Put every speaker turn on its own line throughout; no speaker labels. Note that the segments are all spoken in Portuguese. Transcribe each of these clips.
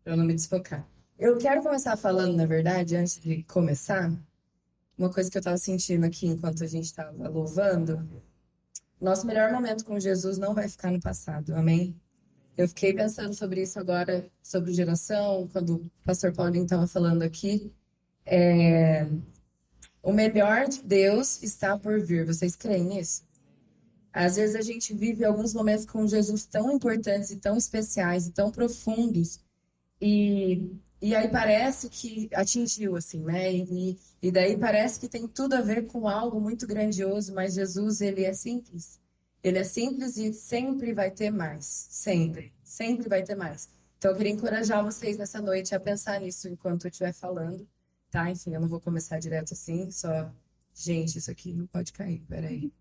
para eu não me desfocar. Eu quero começar falando, na verdade, antes de começar, uma coisa que eu estava sentindo aqui enquanto a gente estava louvando. Nosso melhor momento com Jesus não vai ficar no passado, amém? Eu fiquei pensando sobre isso agora, sobre geração, quando o pastor Paulinho estava falando aqui. O melhor de Deus está por vir. Vocês creem nisso? Às vezes a gente vive alguns momentos com Jesus tão importantes e tão especiais e tão profundos. E aí parece que atingiu, assim, né? E daí parece que tem tudo a ver com algo muito grandioso, mas Jesus, ele é simples. Ele é simples e sempre vai ter mais. Sempre. Sempre vai ter mais. Então eu queria encorajar vocês nessa noite a pensar nisso enquanto eu estiver falando, tá? Enfim, eu não vou começar direto assim, só... Gente, isso aqui não pode cair, peraí.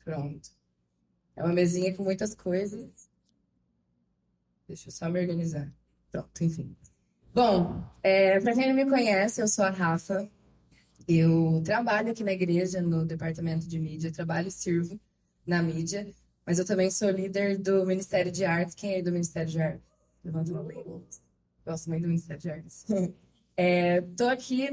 Pronto. É uma mesinha com muitas coisas. Deixa eu só me organizar. Pronto, enfim. Bom, para quem não me conhece, eu sou a Rafa. Eu trabalho aqui na igreja, no departamento de mídia, trabalho e sirvo na mídia, mas eu também sou líder do Ministério de Artes. Quem é aí do Ministério de Artes? Levanta a mão. Gosto muito do Ministério de Artes. Estou aqui,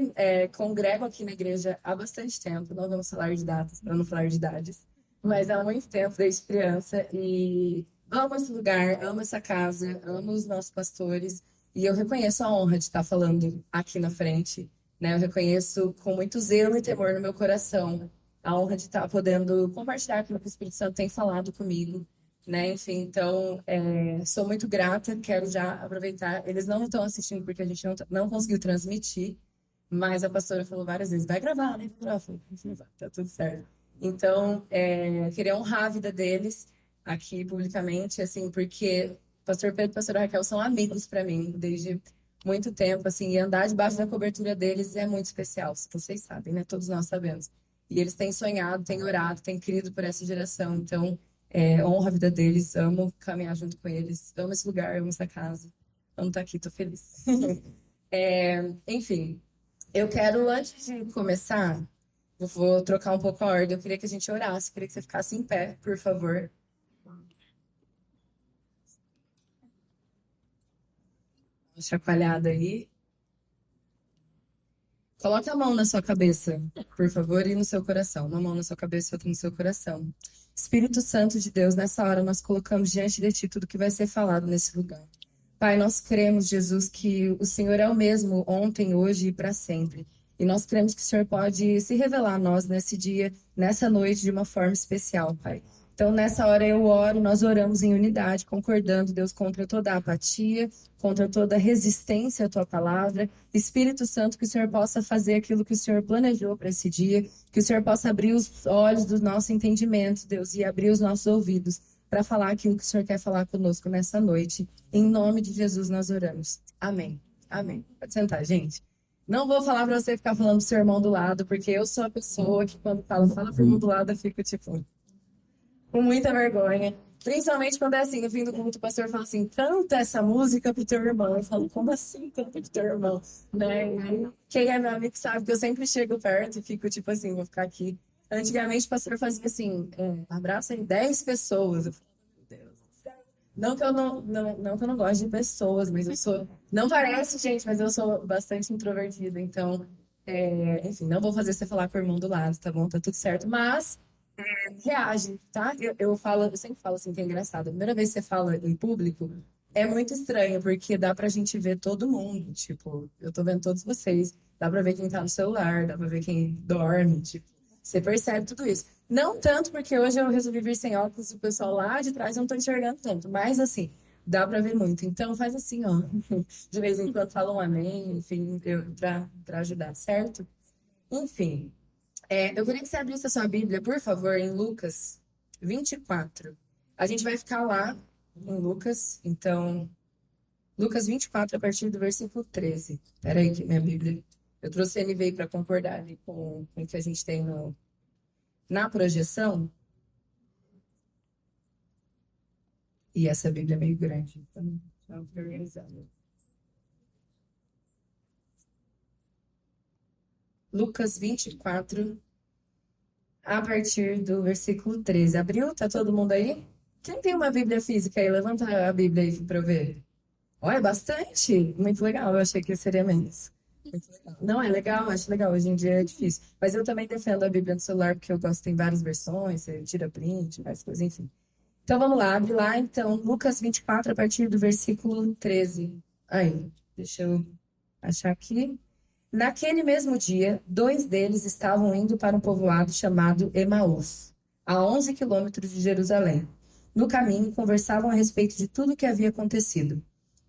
congrego aqui na igreja há bastante tempo, não vamos falar de datas, para não falar de idades, mas há muito tempo, desde criança, e amo esse lugar, amo essa casa, amo os nossos pastores, e eu reconheço a honra de estar falando aqui na frente, né? Eu reconheço com muito zelo e temor no meu coração a honra de estar podendo compartilhar aquilo que o Espírito Santo tem falado comigo, né? Enfim, então, sou muito grata, quero já aproveitar. Eles não estão assistindo porque a gente não conseguiu transmitir, mas a pastora falou várias vezes, vai gravar, né? Eu falei, tá tudo certo. Então, queria honrar a vida deles aqui publicamente, assim, porque o pastor Pedro e a pastora Raquel são amigos para mim desde muito tempo, assim, e andar debaixo da cobertura deles é muito especial, vocês sabem, né? Todos nós sabemos. E eles têm sonhado, têm orado, têm crido por essa geração, então honro a vida deles, amo caminhar junto com eles, amo esse lugar, amo essa casa, amo estar aqui, tô feliz. Enfim, eu quero, antes de começar, eu vou trocar um pouco a ordem. Eu queria que a gente orasse, eu queria que você ficasse em pé, por favor. Uma chacoalhada aí. Coloque a mão na sua cabeça, por favor, e no seu coração. Uma mão na sua cabeça e outra no seu coração. Espírito Santo de Deus, nessa hora nós colocamos diante de Ti tudo que vai ser falado nesse lugar. Pai, nós cremos, Jesus, que o Senhor é o mesmo ontem, hoje e para sempre. E nós cremos que o Senhor pode se revelar a nós nesse dia, nessa noite, de uma forma especial, Pai. Então, nessa hora eu oro, nós oramos em unidade, concordando, Deus, contra toda a apatia, contra toda resistência à Tua palavra. Espírito Santo, que o Senhor possa fazer aquilo que o Senhor planejou para esse dia, que o Senhor possa abrir os olhos do nosso entendimento, Deus, e abrir os nossos ouvidos para falar aquilo que o Senhor quer falar conosco nessa noite. Em nome de Jesus nós oramos. Amém. Amém. Pode sentar, gente. Não vou falar para você ficar falando do seu irmão do lado, porque eu sou a pessoa que quando fala pro irmão do lado, eu fico tipo com muita vergonha. Principalmente quando é assim, no fim do culto, o pastor fala assim, canta essa música pro teu irmão. Eu falo, como assim canta pro teu irmão? Né? E aí, quem é meu amigo sabe que eu sempre chego perto e fico tipo assim, vou ficar aqui. Antigamente o pastor fazia assim, abraça aí 10 pessoas. Eu falo, meu Deus do céu. Não que eu não que eu não gosto de pessoas, mas eu sou. Não parece, gente, mas eu sou bastante introvertida. Então, enfim, não vou fazer você falar com o irmão do lado, tá bom? Tá tudo certo. Mas reage, tá? Eu sempre falo assim que é engraçado. A primeira vez que você fala em público é muito estranho, porque dá pra gente ver todo mundo. Tipo, eu tô vendo todos vocês. Dá pra ver quem tá no celular, dá pra ver quem dorme. Tipo, você percebe tudo isso. Não tanto porque hoje eu resolvi vir sem óculos e o pessoal lá de trás eu não tô enxergando tanto, mas assim, dá pra ver muito. Então faz assim, ó. De vez em quando fala um amém, enfim, pra ajudar, certo? Enfim. Eu queria que você abrisse a sua Bíblia, por favor, em Lucas 24. A gente vai ficar lá em Lucas, então, Lucas 24, a partir do versículo 13. Espera aí que minha Bíblia... Eu trouxe a NVI para concordar ali com o que a gente tem na projeção, e essa Bíblia é meio grande, então, vamos organizar. Lucas 24, a partir do versículo 13. Abriu? Tá todo mundo aí? Quem tem uma Bíblia física aí? Levanta a Bíblia aí para eu ver. Olha, bastante. Muito legal. Eu achei que seria menos. Muito legal. Não, é legal, acho legal. Hoje em dia é difícil. Mas eu também defendo a Bíblia no celular, porque eu gosto, tem várias versões, você tira print, várias coisas, enfim. Então vamos lá, abre lá, então, Lucas 24, a partir do versículo 13. Aí, deixa eu achar aqui. Naquele mesmo dia, dois deles estavam indo para um povoado chamado Emaús, a 11 quilômetros de Jerusalém. No caminho, conversavam a respeito de tudo o que havia acontecido.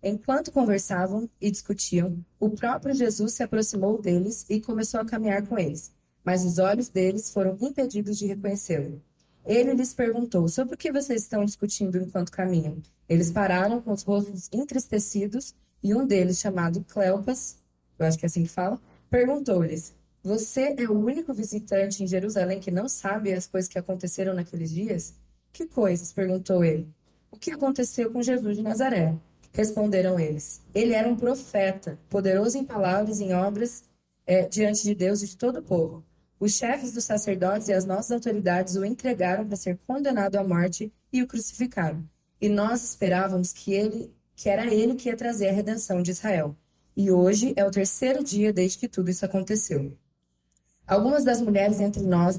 Enquanto conversavam e discutiam, o próprio Jesus se aproximou deles e começou a caminhar com eles, mas os olhos deles foram impedidos de reconhecê-lo. Ele lhes perguntou: sobre o que vocês estão discutindo enquanto caminham? Eles pararam com os rostos entristecidos e um deles, chamado Cleopas, eu acho que é assim que fala, perguntou-lhes: você é o único visitante em Jerusalém que não sabe as coisas que aconteceram naqueles dias? Que coisas? Perguntou ele. O que aconteceu com Jesus de Nazaré? Responderam eles. Ele era um profeta, poderoso em palavras e em obras diante de Deus e de todo o povo. Os chefes dos sacerdotes e as nossas autoridades o entregaram para ser condenado à morte e o crucificaram. E nós esperávamos que era ele que ia trazer a redenção de Israel. E hoje é o terceiro dia desde que tudo isso aconteceu. Algumas das mulheres entre nós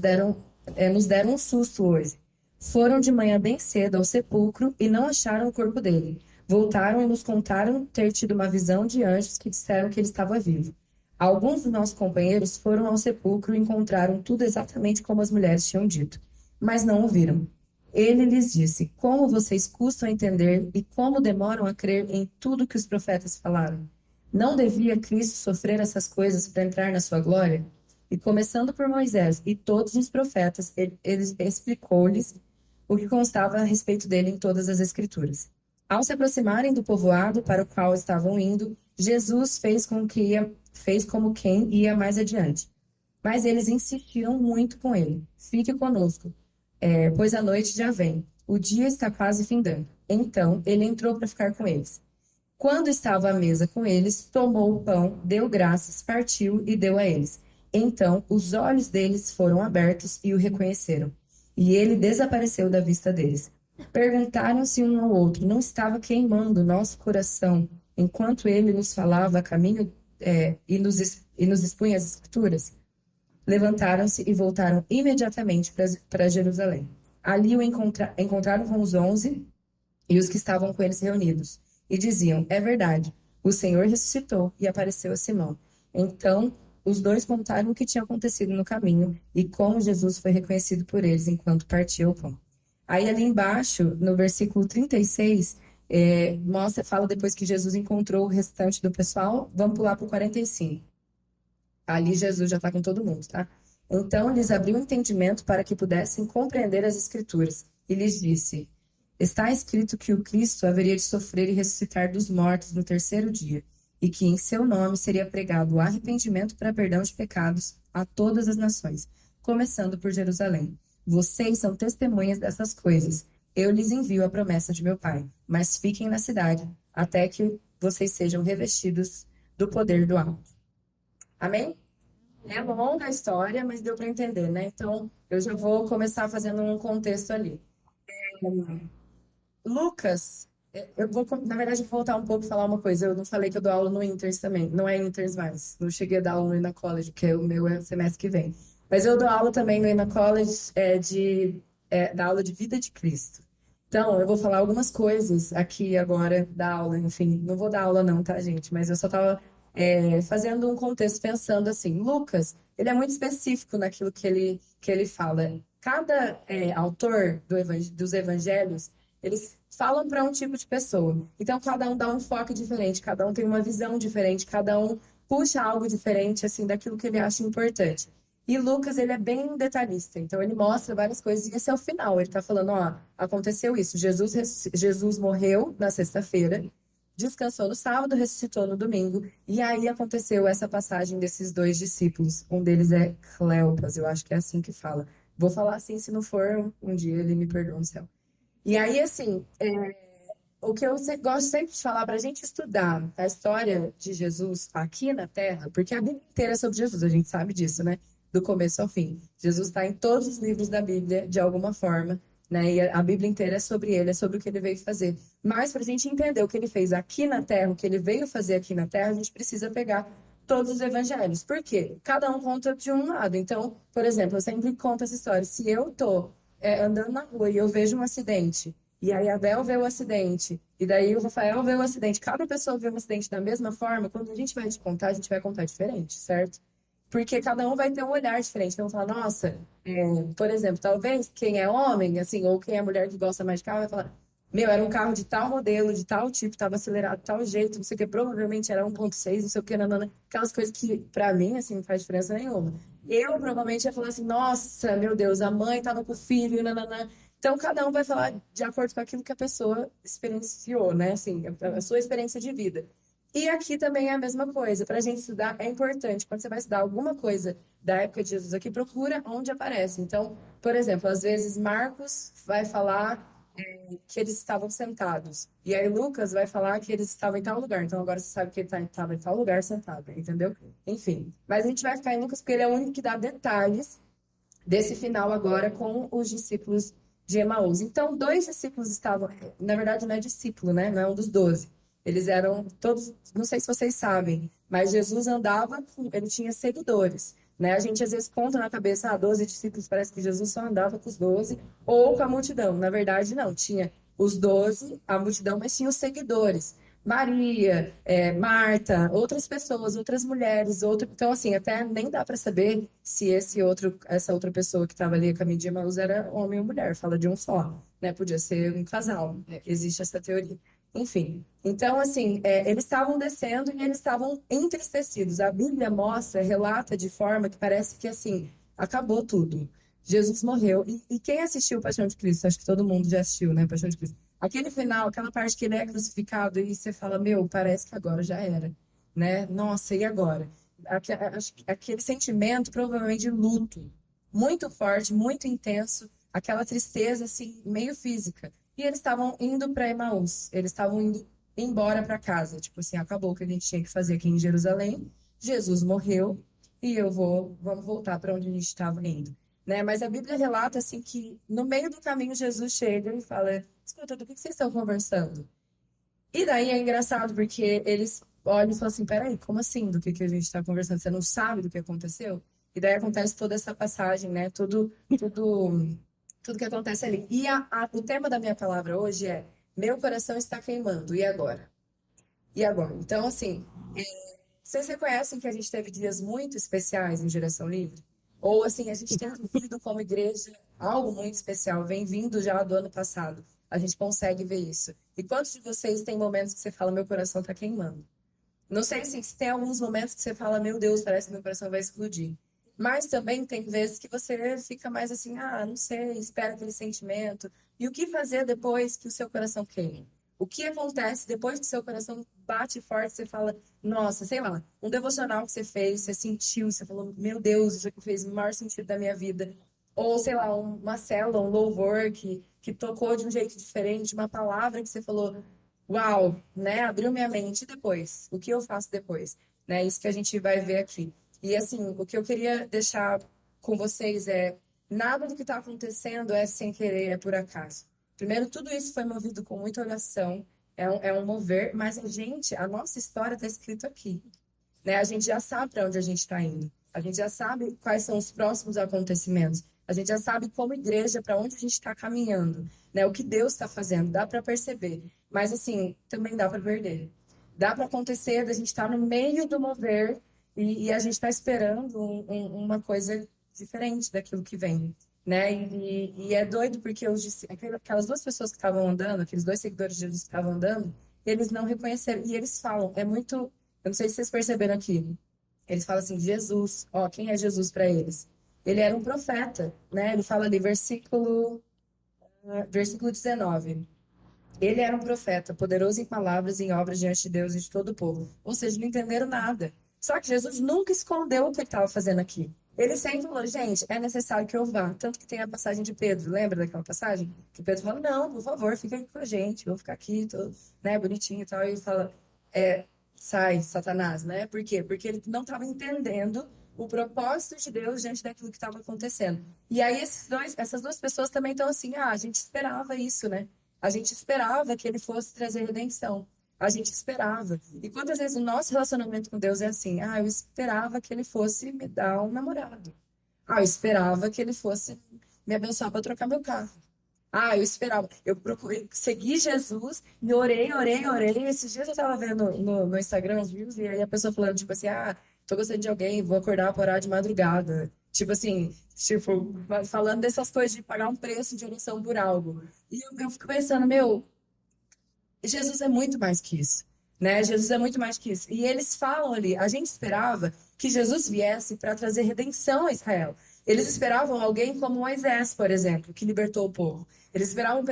nos deram um susto hoje. Foram de manhã bem cedo ao sepulcro e não acharam o corpo dele. Voltaram e nos contaram ter tido uma visão de anjos que disseram que ele estava vivo. Alguns dos nossos companheiros foram ao sepulcro e encontraram tudo exatamente como as mulheres tinham dito, mas não o viram. Ele lhes disse: como vocês custam a entender e como demoram a crer em tudo que os profetas falaram? Não devia Cristo sofrer essas coisas para entrar na sua glória? E começando por Moisés e todos os profetas, ele explicou-lhes o que constava a respeito dele em todas as Escrituras. Ao se aproximarem do povoado para o qual estavam indo, Jesus fez como quem ia mais adiante. Mas eles insistiram muito com ele: fique conosco, pois a noite já vem. O dia está quase findando. Então ele entrou para ficar com eles. Quando estava à mesa com eles, tomou o pão, deu graças, partiu e deu a eles. Então os olhos deles foram abertos e o reconheceram. E ele desapareceu da vista deles. Perguntaram-se um ao outro: não estava queimando nosso coração enquanto ele nos falava a caminho, e nos expunha as Escrituras? Levantaram-se e voltaram imediatamente para Jerusalém. Ali o encontraram com os 11 e os que estavam com eles reunidos, e diziam: é verdade, o Senhor ressuscitou e apareceu a Simão. Então os dois contaram o que tinha acontecido no caminho e como Jesus foi reconhecido por eles enquanto partia o pão. Aí ali embaixo, no versículo 36, fala depois que Jesus encontrou o restante do pessoal. Vamos pular para o 45. Ali Jesus já está com todo mundo, tá? Então lhes abriu o entendimento para que pudessem compreender as Escrituras. E lhes disse: está escrito que o Cristo haveria de sofrer e ressuscitar dos mortos no terceiro dia, e que em seu nome seria pregado o arrependimento para perdão de pecados a todas as nações, começando por Jerusalém. Vocês são testemunhas dessas coisas. Eu lhes envio a promessa de meu Pai, mas fiquem na cidade até que vocês sejam revestidos do poder do alto. Amém? É longa a história, mas deu para entender, né? Então, eu já vou começar fazendo um contexto ali. Lucas, na verdade, eu vou voltar um pouco e falar uma coisa. Eu não falei que eu dou aula no Inters também. Não é Inters mais. Não cheguei a dar aula no Ina College, porque o meu é semestre que vem. Mas eu dou aula também no Ina College da aula de vida de Cristo. Então, eu vou falar algumas coisas aqui agora da aula. Enfim, não vou dar aula não, tá, gente? Mas eu só estava fazendo um contexto pensando assim. Lucas, ele é muito específico naquilo que ele fala. Cada autor dos evangelhos, eles falam para um tipo de pessoa. Então, cada um dá um enfoque diferente, cada um tem uma visão diferente, cada um puxa algo diferente, assim, daquilo que ele acha importante. E Lucas, ele é bem detalhista, então ele mostra várias coisas, e esse é o final. Ele está falando: ó, aconteceu isso, Jesus morreu na sexta-feira, descansou no sábado, ressuscitou no domingo, e aí aconteceu essa passagem desses dois discípulos. Um deles é Cleopas, eu acho que é assim que fala. Vou falar assim, se não for, um dia ele me perdoa no céu. E aí, assim, o que eu gosto sempre de falar para a gente estudar a história de Jesus aqui na Terra, porque a Bíblia inteira é sobre Jesus, a gente sabe disso, né? Do começo ao fim. Jesus está em todos os livros da Bíblia, de alguma forma. né? E a Bíblia inteira é sobre ele, é sobre o que ele veio fazer. Mas para a gente entender o que ele fez aqui na Terra, o que ele veio fazer aqui na Terra, a gente precisa pegar todos os evangelhos. Por quê? Cada um conta de um lado. Então, por exemplo, eu sempre conto essa história. Se eu tô andando na rua e eu vejo um acidente, e aí a Bel vê o acidente, e daí o Rafael vê o acidente, cada pessoa vê o acidente da mesma forma, quando a gente vai te contar, a gente vai contar diferente, certo? Porque cada um vai ter um olhar diferente. Então, falar, nossa, por exemplo, talvez quem é homem, assim, ou quem é mulher que gosta mais de carro, vai falar, meu, era um carro de tal modelo, de tal tipo, estava acelerado de tal jeito, não sei o que, provavelmente era 1.6, não sei o que, nanana, aquelas coisas que, pra mim, assim, não faz diferença nenhuma. Eu provavelmente ia falar assim, nossa, meu Deus, a mãe estava com o filho, nanana. Então, cada um vai falar de acordo com aquilo que a pessoa experienciou, né? Assim, a sua experiência de vida. E aqui também é a mesma coisa. Para a gente estudar, é importante. Quando você vai estudar alguma coisa da época de Jesus aqui, procura onde aparece. Então, por exemplo, às vezes Marcos vai falar que eles estavam sentados. E aí Lucas vai falar que eles estavam em tal lugar. Então agora você sabe que ele estava em tal lugar sentado, entendeu? Enfim. Mas a gente vai ficar em Lucas porque ele é o único que dá detalhes desse final agora com os discípulos de Emaús. Então, dois discípulos estavam, na verdade não é discípulo, né? Não é um dos 12. Eles eram todos, não sei se vocês sabem, mas Jesus andava, ele tinha seguidores, né? A gente às vezes conta na cabeça, 12 discípulos, parece que Jesus só andava com os 12 ou com a multidão. Na verdade, não, tinha os 12, a multidão, mas tinha os seguidores. Maria, Marta, outras pessoas, outras mulheres, então assim, até nem dá para saber se essa outra pessoa que estava ali a caminho de Emaús era homem ou mulher, fala de um só, né? Podia ser um casal, né? Existe essa teoria. Enfim, então assim, eles estavam descendo e eles estavam entristecidos. A Bíblia mostra, relata de forma que parece que assim, acabou tudo. Jesus morreu. E quem assistiu Paixão de Cristo? Acho que todo mundo já assistiu, né? Paixão de Cristo. Aquele final, aquela parte que ele é crucificado e você fala, meu, parece que agora já era, né? Nossa, e agora? Aquele sentimento, provavelmente de luto, muito forte, muito intenso, aquela tristeza, assim, meio física. E eles estavam indo para Emaús, eles estavam indo embora para casa. Tipo assim, acabou o que a gente tinha que fazer aqui em Jerusalém, Jesus morreu e vamos voltar para onde a gente estava indo. Né? Mas a Bíblia relata assim que no meio do caminho Jesus chega e fala: escuta, do que vocês estão conversando? E daí é engraçado porque eles olham e falam assim: peraí, como assim? Do que a gente está conversando? Você não sabe do que aconteceu? E daí acontece toda essa passagem, né? Tudo que acontece ali. E o tema da minha palavra hoje é: meu coração está queimando. E agora? E agora? Então, assim, vocês reconhecem que a gente teve dias muito especiais em Geração Livre? Ou assim, a gente tem vivido como igreja algo muito especial, vem vindo já do ano passado. A gente consegue ver isso. E quantos de vocês têm momentos que você fala, meu coração está queimando? Não sei assim, se tem alguns momentos que você fala, meu Deus, parece que meu coração vai explodir. Mas também tem vezes que você fica mais assim, não sei, espera aquele sentimento. E o que fazer depois que o seu coração queima? O que acontece depois que o seu coração bate forte, você fala, nossa, sei lá, um devocional que você fez, você sentiu, você falou, meu Deus, isso aqui fez o maior sentido da minha vida. Ou, sei lá, uma célula, um louvor que tocou de um jeito diferente, uma palavra que você falou, uau, né? Abriu minha mente. E depois? O que eu faço depois? Né? Isso que a gente vai ver aqui. E assim, o que eu queria deixar com vocês é: nada do que está acontecendo é sem querer, é por acaso. Primeiro, tudo isso foi movido com muita oração, é um mover, mas a nossa história está escrito aqui. Né? A gente já sabe para onde a gente está indo. A gente já sabe quais são os próximos acontecimentos. A gente já sabe como igreja para onde a gente está caminhando, né? O que Deus está fazendo, dá para perceber. Mas assim, também dá para perder. Dá para acontecer da gente estar no meio do mover e a gente está esperando uma coisa diferente daquilo que vem, né? E é doido porque aquelas duas pessoas que estavam andando, aqueles dois seguidores de Jesus que estavam andando, eles não reconheceram. E eles falam, é muito, eu não sei se vocês perceberam aqui. Eles falam assim, Jesus, ó, quem é Jesus para eles? Ele era um profeta, né? Ele fala ali, versículo 19. Ele era um profeta, poderoso em palavras e em obras diante de Deus e de todo o povo. Ou seja, não entenderam nada. Só que Jesus nunca escondeu o que ele estava fazendo aqui. Ele sempre falou, gente, é necessário que eu vá. Tanto que tem a passagem de Pedro, lembra daquela passagem? Que Pedro fala, não, por favor, fica aqui com a gente, vou ficar aqui, tô, né, bonitinho e tal. E ele fala, sai, Satanás, né? Por quê? Porque ele não estava entendendo o propósito de Deus diante daquilo que estava acontecendo. E aí essas duas pessoas também estão assim, a gente esperava isso, né? A gente esperava que ele fosse trazer redenção. A gente esperava. E quantas vezes o nosso relacionamento com Deus é assim, eu esperava que ele fosse me dar um namorado. Eu esperava que ele fosse me abençoar para trocar meu carro. Eu esperava. Eu procurei, segui Jesus e orei, orei, orei. Esses dias eu tava vendo no Instagram os views e aí a pessoa falando, tipo assim, tô gostando de alguém, vou acordar para orar de madrugada. Tipo assim, falando dessas coisas de pagar um preço de oração por algo. E eu fico pensando, meu, Jesus é muito mais que isso, né? Jesus é muito mais que isso. E eles falam ali, a gente esperava que Jesus viesse para trazer redenção a Israel. Eles esperavam alguém como Moisés, por exemplo, que libertou o povo. Eles esperavam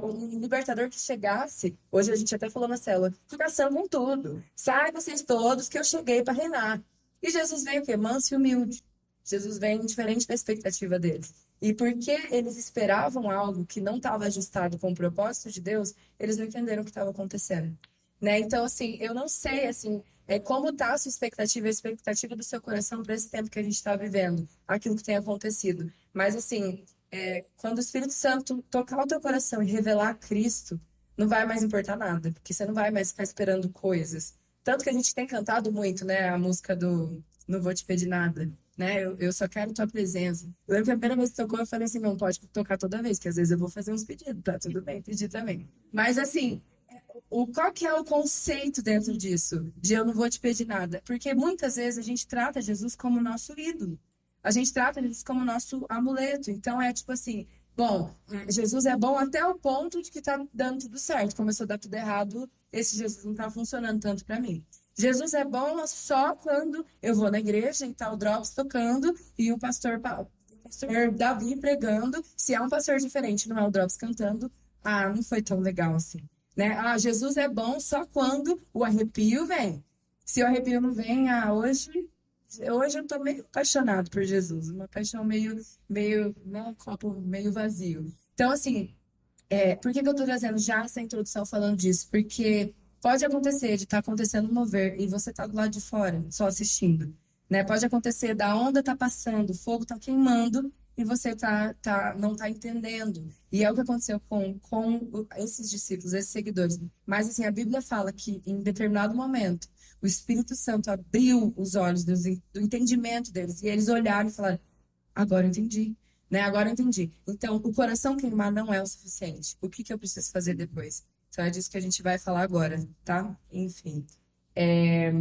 um libertador que chegasse. Hoje a gente até falou na célula, ficação com tudo. Sai vocês todos que eu cheguei para reinar. E Jesus veio o quê? Manso e humilde. Jesus vem diferente da expectativa deles. E porque eles esperavam algo que não estava ajustado com o propósito de Deus, eles não entenderam o que estava acontecendo, né? Então, assim, eu não sei, assim, como está a sua expectativa, a expectativa do seu coração para esse tempo que a gente está vivendo, aquilo que tem acontecido. Mas, assim, quando o Espírito Santo tocar o teu coração e revelar Cristo, não vai mais importar nada, porque você não vai mais ficar esperando coisas. Tanto que a gente tem cantado muito, né, a música do Não Vou Te Pedir Nada, né? Eu só quero tua presença. Eu lembro que a primeira vez que tocou, eu falei assim, não pode tocar toda vez, que às vezes eu vou fazer uns pedidos, tá? Tudo bem, pedir também. Mas assim, qual que é o conceito dentro disso? De eu não vou te pedir nada? Porque muitas vezes a gente trata Jesus como nosso ídolo. A gente trata Jesus como nosso amuleto. Então é tipo assim, bom, Jesus é bom até o ponto de que tá dando tudo certo. Começou a dar tudo errado, esse Jesus não tá funcionando tanto para mim. Jesus é bom só quando eu vou na igreja e tá o Drops tocando e o pastor Davi pregando. Se é um pastor diferente, não é o Drops cantando, não foi tão legal assim, né? Jesus é bom só quando o arrepio vem. Se o arrepio não vem, hoje eu tô meio apaixonado por Jesus, uma paixão meio, né, copo meio vazio. Então, assim, por que que eu estou trazendo já essa introdução falando disso? Porque pode acontecer de estar acontecendo um mover e você tá do lado de fora, só assistindo, né? Pode acontecer da onda tá passando, o fogo tá queimando e você não tá entendendo. E é o que aconteceu com esses discípulos, esses seguidores. Mas assim, a Bíblia fala que em determinado momento o Espírito Santo abriu os olhos do entendimento deles e eles olharam e falaram: agora eu entendi, né? Agora eu entendi. Então, o coração queimar não é o suficiente. O que que eu preciso fazer depois? Então, é disso que a gente vai falar agora, tá? Enfim. É,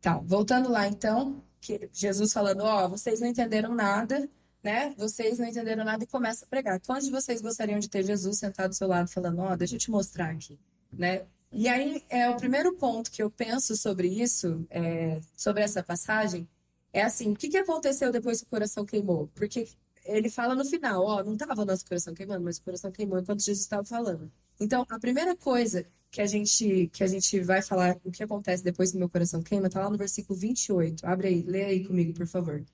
Tá, voltando lá então, que Jesus falando, vocês não entenderam nada, né? Vocês não entenderam nada e começa a pregar. Quantos de vocês gostariam de ter Jesus sentado do seu lado falando, deixa eu te mostrar aqui, né? E aí, o primeiro ponto que eu penso sobre isso, sobre essa passagem, é assim, o que que aconteceu depois que o coração queimou? Porque ele fala no final, não estava o nosso coração queimando, mas o coração queimou enquanto Jesus estava falando. Então, a primeira coisa que a gente vai falar, o que acontece depois que meu coração queima, está lá no versículo 28. Abre aí, lê aí comigo, por favor.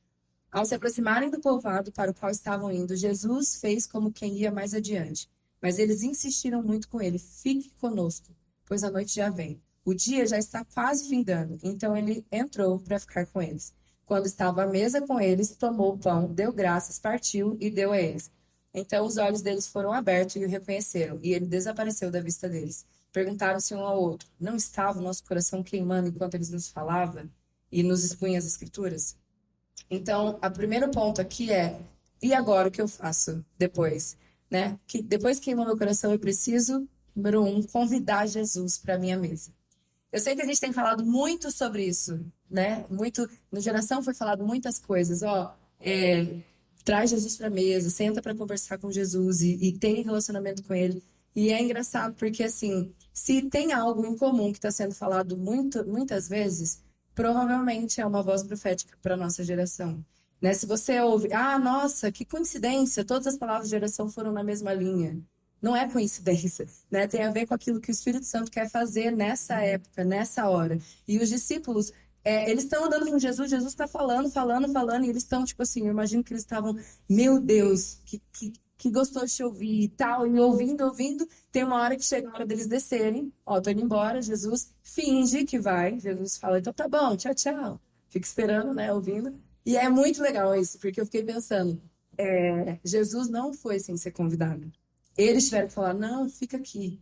Ao se aproximarem do povoado para o qual estavam indo, Jesus fez como quem ia mais adiante. Mas eles insistiram muito com ele: fique conosco, pois a noite já vem. O dia já está quase findando. Então ele entrou para ficar com eles. Quando estava à mesa com eles, tomou o pão, deu graças, partiu e deu a eles. Então os olhos deles foram abertos e o reconheceram, e ele desapareceu da vista deles. Perguntaram-se um ao outro: não estava o nosso coração queimando enquanto eles nos falavam e nos expunham as escrituras? Então, o primeiro ponto aqui e agora o que eu faço depois, né? Que depois que queimou meu coração, eu preciso, número um, convidar Jesus para a minha mesa. Eu sei que a gente tem falado muito sobre isso, né? Muito, no Geração foi falado muitas coisas, traz Jesus para a mesa, senta para conversar com Jesus e tem relacionamento com ele. E é engraçado porque, assim, se tem algo em comum que está sendo falado muitas vezes, provavelmente é uma voz profética para a nossa geração. Né? Se você ouve, nossa, que coincidência, todas as palavras de geração foram na mesma linha. Não é coincidência, né? Tem a ver com aquilo que o Espírito Santo quer fazer nessa época, nessa hora. E os discípulos, eles estão andando com Jesus, Jesus está falando, falando, falando, e eles estão, tipo assim, eu imagino que eles estavam, meu Deus, que gostou de te ouvir e tal, e ouvindo, ouvindo, tem uma hora que chega a hora deles descerem, tô indo embora, Jesus finge que vai, Jesus fala, então tá bom, tchau, tchau. fica esperando, né, ouvindo. E é muito legal isso, porque eu fiquei pensando, Jesus não foi sem ser convidado. Eles tiveram que falar, não, fica aqui,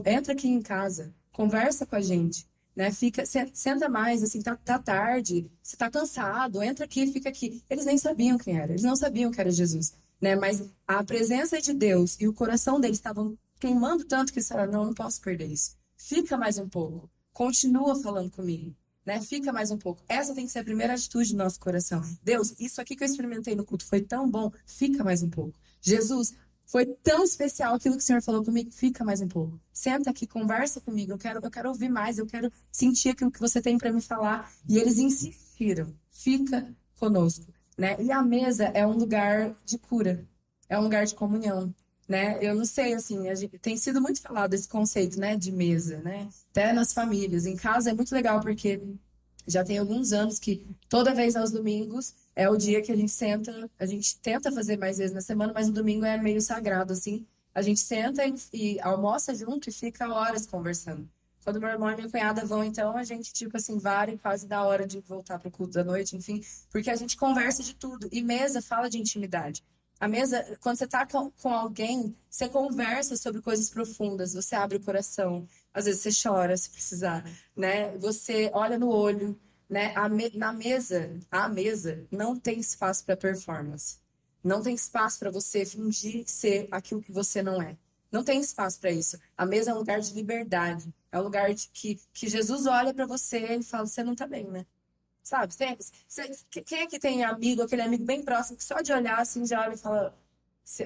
entra aqui em casa, conversa com a gente, né? Fica, senta mais, assim, tá tarde, você tá cansado, entra aqui, fica aqui. Eles nem sabiam quem era, eles não sabiam que era Jesus, né? Mas a presença de Deus e o coração deles estavam queimando tanto que eles falaram, não posso perder isso. Fica mais um pouco, continua falando comigo. Né? Fica mais um pouco. Essa tem que ser a primeira atitude do nosso coração. Deus, isso aqui que eu experimentei no culto foi tão bom, fica mais um pouco. Jesus, foi tão especial aquilo que o Senhor falou comigo, fica mais um pouco. Senta aqui, conversa comigo, eu quero ouvir mais, eu quero sentir aquilo que você tem para me falar. E eles insistiram, fica conosco. Né? E a mesa é um lugar de cura, é um lugar de comunhão. Né? Eu não sei, assim, tem sido muito falado esse conceito, né, de mesa, né? Até nas famílias. Em casa é muito legal porque já tem alguns anos que toda vez aos domingos é o dia que a gente senta, a gente tenta fazer mais vezes na semana, mas o domingo é meio sagrado, assim. A gente senta e almoça junto e fica horas conversando. Quando meu irmão e minha cunhada vão, então, a gente, tipo assim, vara e quase dá hora de voltar pro culto da noite, enfim, porque a gente conversa de tudo. E mesa fala de intimidade. A mesa, quando você tá com alguém, você conversa sobre coisas profundas, você abre o coração, às vezes você chora se precisar, né? Você olha no olho, né? Na mesa, a mesa não tem espaço para performance. Não tem espaço para você fingir ser aquilo que você não é. Não tem espaço para isso. A mesa é um lugar de liberdade. É um lugar que Jesus olha para você e fala: você não tá bem, né? Sabe? Quem é que tem amigo, aquele amigo bem próximo, que só de olhar assim já olha e fala: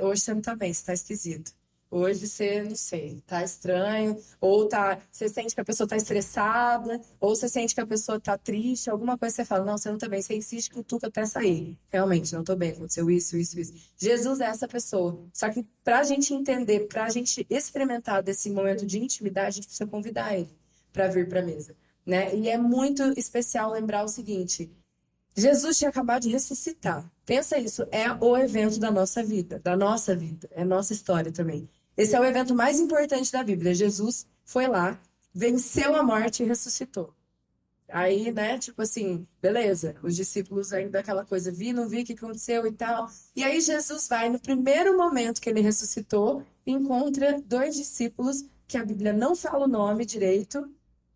Hoje você não tá bem, você tá esquisito. Hoje você, não sei, tá estranho, ou você sente que a pessoa tá estressada, ou você sente que a pessoa tá triste, alguma coisa você fala, não, você não tá bem, você insiste que cutuca até sair. Realmente, não tô bem, aconteceu isso, isso, isso. Jesus é essa pessoa. Só que pra gente entender, pra gente experimentar desse momento de intimidade, a gente precisa convidar ele pra vir pra mesa, né? E é muito especial lembrar o seguinte: Jesus tinha acabado de ressuscitar. Pensa isso, é o evento da nossa vida, é nossa história também. Esse é o evento mais importante da Bíblia. Jesus foi lá, venceu a morte e ressuscitou. Aí, né, tipo assim, beleza, os discípulos ainda aquela coisa, não vi o que aconteceu e tal. E aí Jesus vai, no primeiro momento que ele ressuscitou, encontra dois discípulos que a Bíblia não fala o nome direito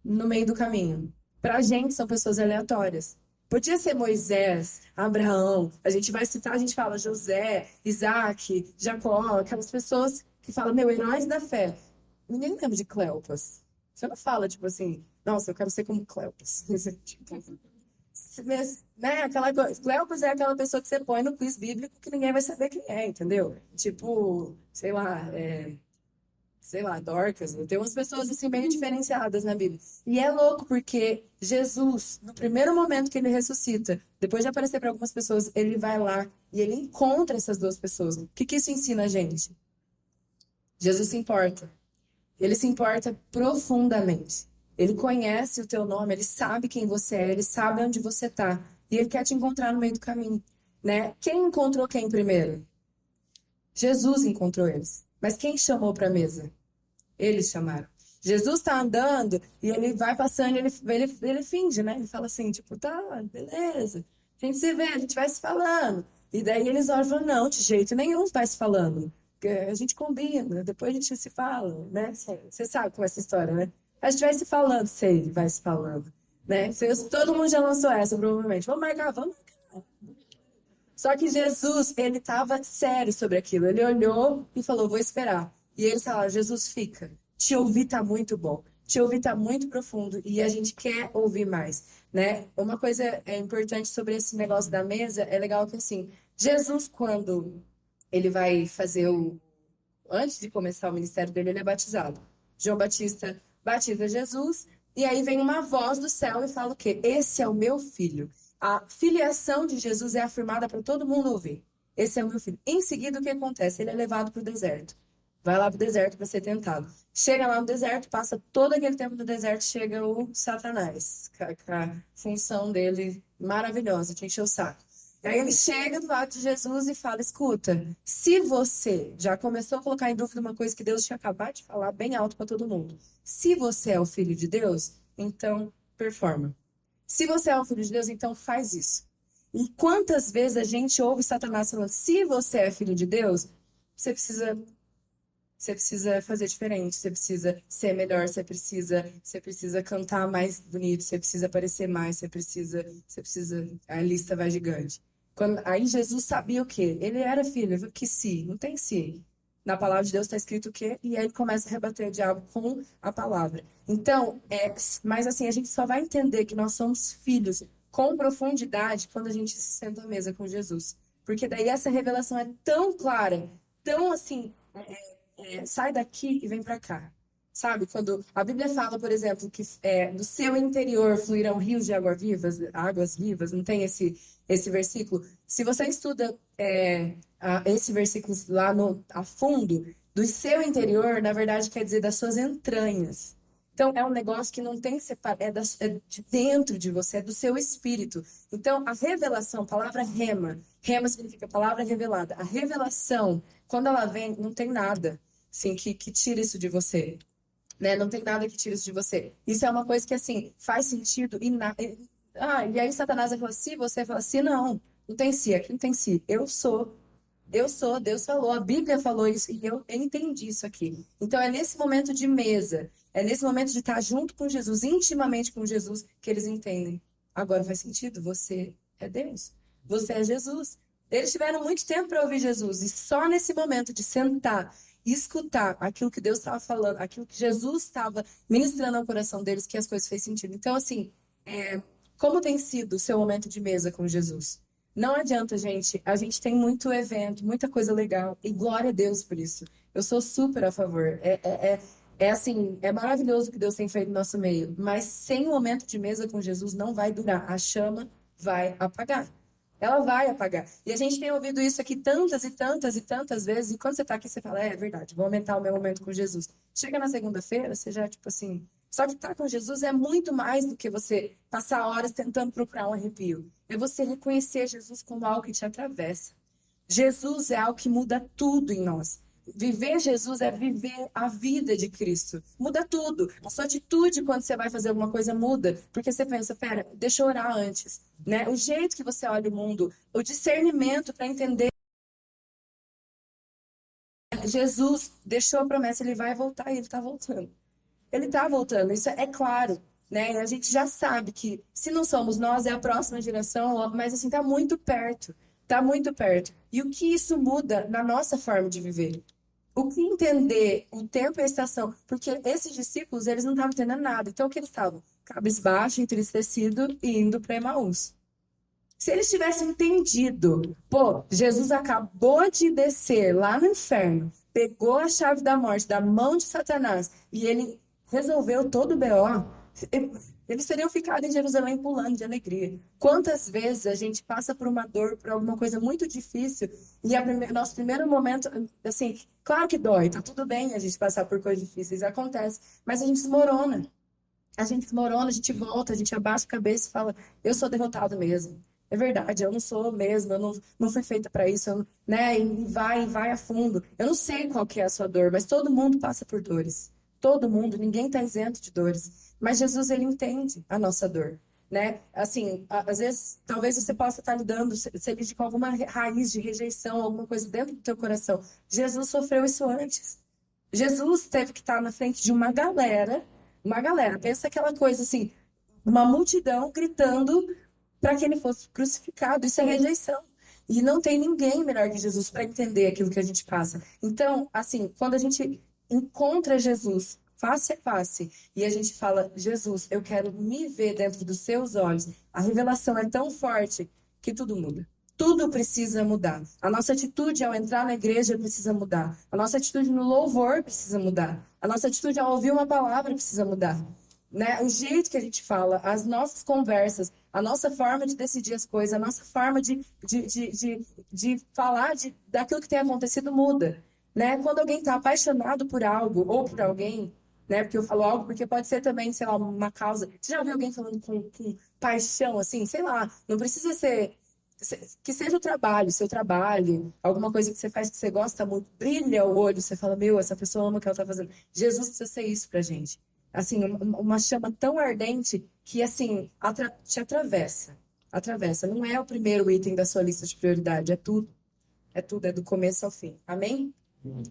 no meio do caminho. Pra gente são pessoas aleatórias. Podia ser Moisés, Abraão, a gente vai citar, a gente fala José, Isaac, Jacó, aquelas pessoas que falam, meu, heróis da fé. Ninguém lembra de Cleopas. Você não fala, tipo assim, nossa, eu quero ser como Cleopas. Tipo, né, Cleopas é aquela pessoa que você põe no quiz bíblico que ninguém vai saber quem é, entendeu? Tipo, sei lá, Dorcas. Tem umas pessoas assim bem diferenciadas na Bíblia. E é louco porque Jesus, no primeiro momento que ele ressuscita, depois de aparecer para algumas pessoas, ele vai lá e ele encontra essas duas pessoas. O que que isso ensina a gente? Jesus se importa. Ele se importa profundamente. Ele conhece o teu nome, ele sabe quem você é, ele sabe onde você está. E ele quer te encontrar no meio do caminho, né? Quem encontrou quem primeiro? Jesus encontrou eles. Mas quem chamou para a mesa? Eles chamaram. Jesus está andando e ele vai passando e ele finge, né? Ele fala assim, tipo, tá, beleza. A gente se vê, a gente vai se falando. E daí eles olham e falam, não, de jeito nenhum vai se falando. A gente combina, depois a gente se fala, né? Você sabe como é essa história, né? A gente vai se falando, sei, vai se falando. Né? Todo mundo já lançou essa, provavelmente. Vamos marcar, vamos marcar. Só que Jesus, ele estava sério sobre aquilo. Ele olhou e falou, vou esperar. E eles falaram, Jesus, fica. Te ouvir tá muito bom. Te ouvir tá muito profundo e a gente quer ouvir mais, né? Uma coisa importante sobre esse negócio da mesa, é legal que assim, Jesus, quando ele vai fazer antes de começar o ministério dele, ele é batizado. João Batista batiza Jesus e aí vem uma voz do céu e fala o quê? Esse é o meu filho. A filiação de Jesus é afirmada para todo mundo ouvir. Esse é o meu filho. Em seguida, o que acontece? Ele é levado para o deserto. Vai lá para o deserto para ser tentado. Chega lá no deserto, passa todo aquele tempo no deserto, chega o Satanás, com a função dele maravilhosa, te encher o saco. Aí ele chega do lado de Jesus e fala, escuta, se você já começou a colocar em dúvida uma coisa que Deus tinha acabado de falar bem alto para todo mundo, se você é o filho de Deus, então performa. Se você é um filho de Deus, então faz isso. E quantas vezes a gente ouve Satanás falando, se você é filho de Deus, você precisa você precisa fazer diferente, você precisa ser melhor, você precisa cantar mais bonito, você precisa aparecer mais, a lista vai gigante. Aí Jesus sabia o quê? Ele era filho, que se, não tem se. Na palavra de Deus está escrito o quê? E aí ele começa a rebater o diabo com a palavra. Então, mas assim, a gente só vai entender que nós somos filhos com profundidade quando a gente se senta à mesa com Jesus. Porque daí essa revelação é tão clara, tão assim, sai daqui e vem para cá. Sabe? Quando a Bíblia fala, por exemplo, que do seu interior fluirão rios de águas vivas, não tem esse versículo? Se você estuda esse versículo lá a fundo, do seu interior, na verdade, quer dizer das suas entranhas. Então, é um negócio que não tem é de dentro de você, é do seu espírito. Então, a revelação, a palavra rema, rema significa palavra revelada. A revelação, quando ela vem, não tem nada assim, que tira isso de você, né? Não tem nada que tire isso de você. Isso é uma coisa que, assim, faz sentido e aí Satanás vai falar, se você fala assim, não tem si, aqui não tem si. Eu sou, Deus falou, a Bíblia falou isso e eu entendi isso aqui. Então é nesse momento de mesa, é nesse momento de estar junto com Jesus, intimamente com Jesus, que eles entendem. Agora faz sentido, você é Deus, você é Jesus. Eles tiveram muito tempo para ouvir Jesus e só nesse momento de sentar e escutar aquilo que Deus estava falando, aquilo que Jesus estava ministrando ao coração deles, que as coisas fez sentido. Então, assim, como tem sido o seu momento de mesa com Jesus? Não adianta, gente. A gente tem muito evento, muita coisa legal. E glória a Deus por isso. Eu sou super a favor. Assim, é maravilhoso o que Deus tem feito no nosso meio. Mas sem o momento de mesa com Jesus não vai durar. A chama vai apagar. Ela vai apagar. E a gente tem ouvido isso aqui tantas e tantas e tantas vezes. E quando você está aqui, você fala, é verdade, vou aumentar o meu momento com Jesus. Chega na segunda-feira, você já, tipo assim. Só que estar com Jesus é muito mais do que você passar horas tentando procurar um arrepio. É você reconhecer Jesus como algo que te atravessa. Jesus é algo que muda tudo em nós. Viver Jesus é viver a vida de Cristo. Muda tudo. A sua atitude quando você vai fazer alguma coisa muda. Porque você pensa, pera, deixa eu orar antes. Né? O jeito que você olha o mundo, o discernimento para entender. Jesus deixou a promessa, ele vai voltar e ele está voltando. Ele está voltando, isso é claro. Né? A gente já sabe que se não somos nós, é a próxima geração, mas assim, está muito perto. Está muito perto. E o que isso muda na nossa forma de viver? O que entender o tempo e a estação? Porque esses discípulos, eles não estavam entendendo nada. Então, o que eles estavam? Cabisbaixo, entristecido e indo para Emaús. Se eles tivessem entendido, pô, Jesus acabou de descer lá no inferno, pegou a chave da morte da mão de Satanás e ele resolveu todo o BO, eles teriam ficado em Jerusalém pulando de alegria. Quantas vezes a gente passa por uma dor, por alguma coisa muito difícil e nosso primeiro momento, assim, claro que dói, tá tudo bem a gente passar por coisas difíceis, acontece, mas a gente desmorona. A gente desmorona, a gente volta, a gente abaixa a cabeça e fala: eu sou derrotado mesmo. É verdade, eu não sou mesmo, eu não fui feita para isso, né? E vai a fundo. Eu não sei qual que é a sua dor, mas todo mundo passa por dores. Todo mundo, ninguém está isento de dores. Mas Jesus, ele entende a nossa dor, né? Assim, às vezes, talvez você possa estar lidando, você lide com alguma raiz de rejeição, alguma coisa dentro do teu coração. Jesus sofreu isso antes. Jesus teve que estar na frente de uma galera, pensa aquela coisa assim, uma multidão gritando para que ele fosse crucificado. Isso é rejeição. E não tem ninguém melhor que Jesus para entender aquilo que a gente passa. Então, assim, quando a gente encontra Jesus face a face e a gente fala, Jesus, eu quero me ver dentro dos seus olhos, a revelação é tão forte que tudo muda. Tudo precisa mudar. A nossa atitude ao entrar na igreja precisa mudar. A nossa atitude no louvor precisa mudar. A nossa atitude ao ouvir uma palavra precisa mudar. Né? O jeito que a gente fala, as nossas conversas, a nossa forma de decidir as coisas, a nossa forma de falar daquilo que tem acontecido muda. Né? Quando alguém está apaixonado por algo ou por alguém, né? Porque eu falo algo, porque pode ser também, sei lá, uma causa. Você já ouviu alguém falando com paixão, assim? Sei lá, não precisa ser que seja o trabalho, seu trabalho, alguma coisa que você faz que você gosta muito, brilha o olho, você fala, meu, essa pessoa ama o que ela está fazendo. Jesus precisa ser isso pra gente. assim, uma chama tão ardente que, assim, te atravessa. Atravessa. Não é o primeiro item da sua lista de prioridade, é tudo. É tudo, é do começo ao fim. Amém?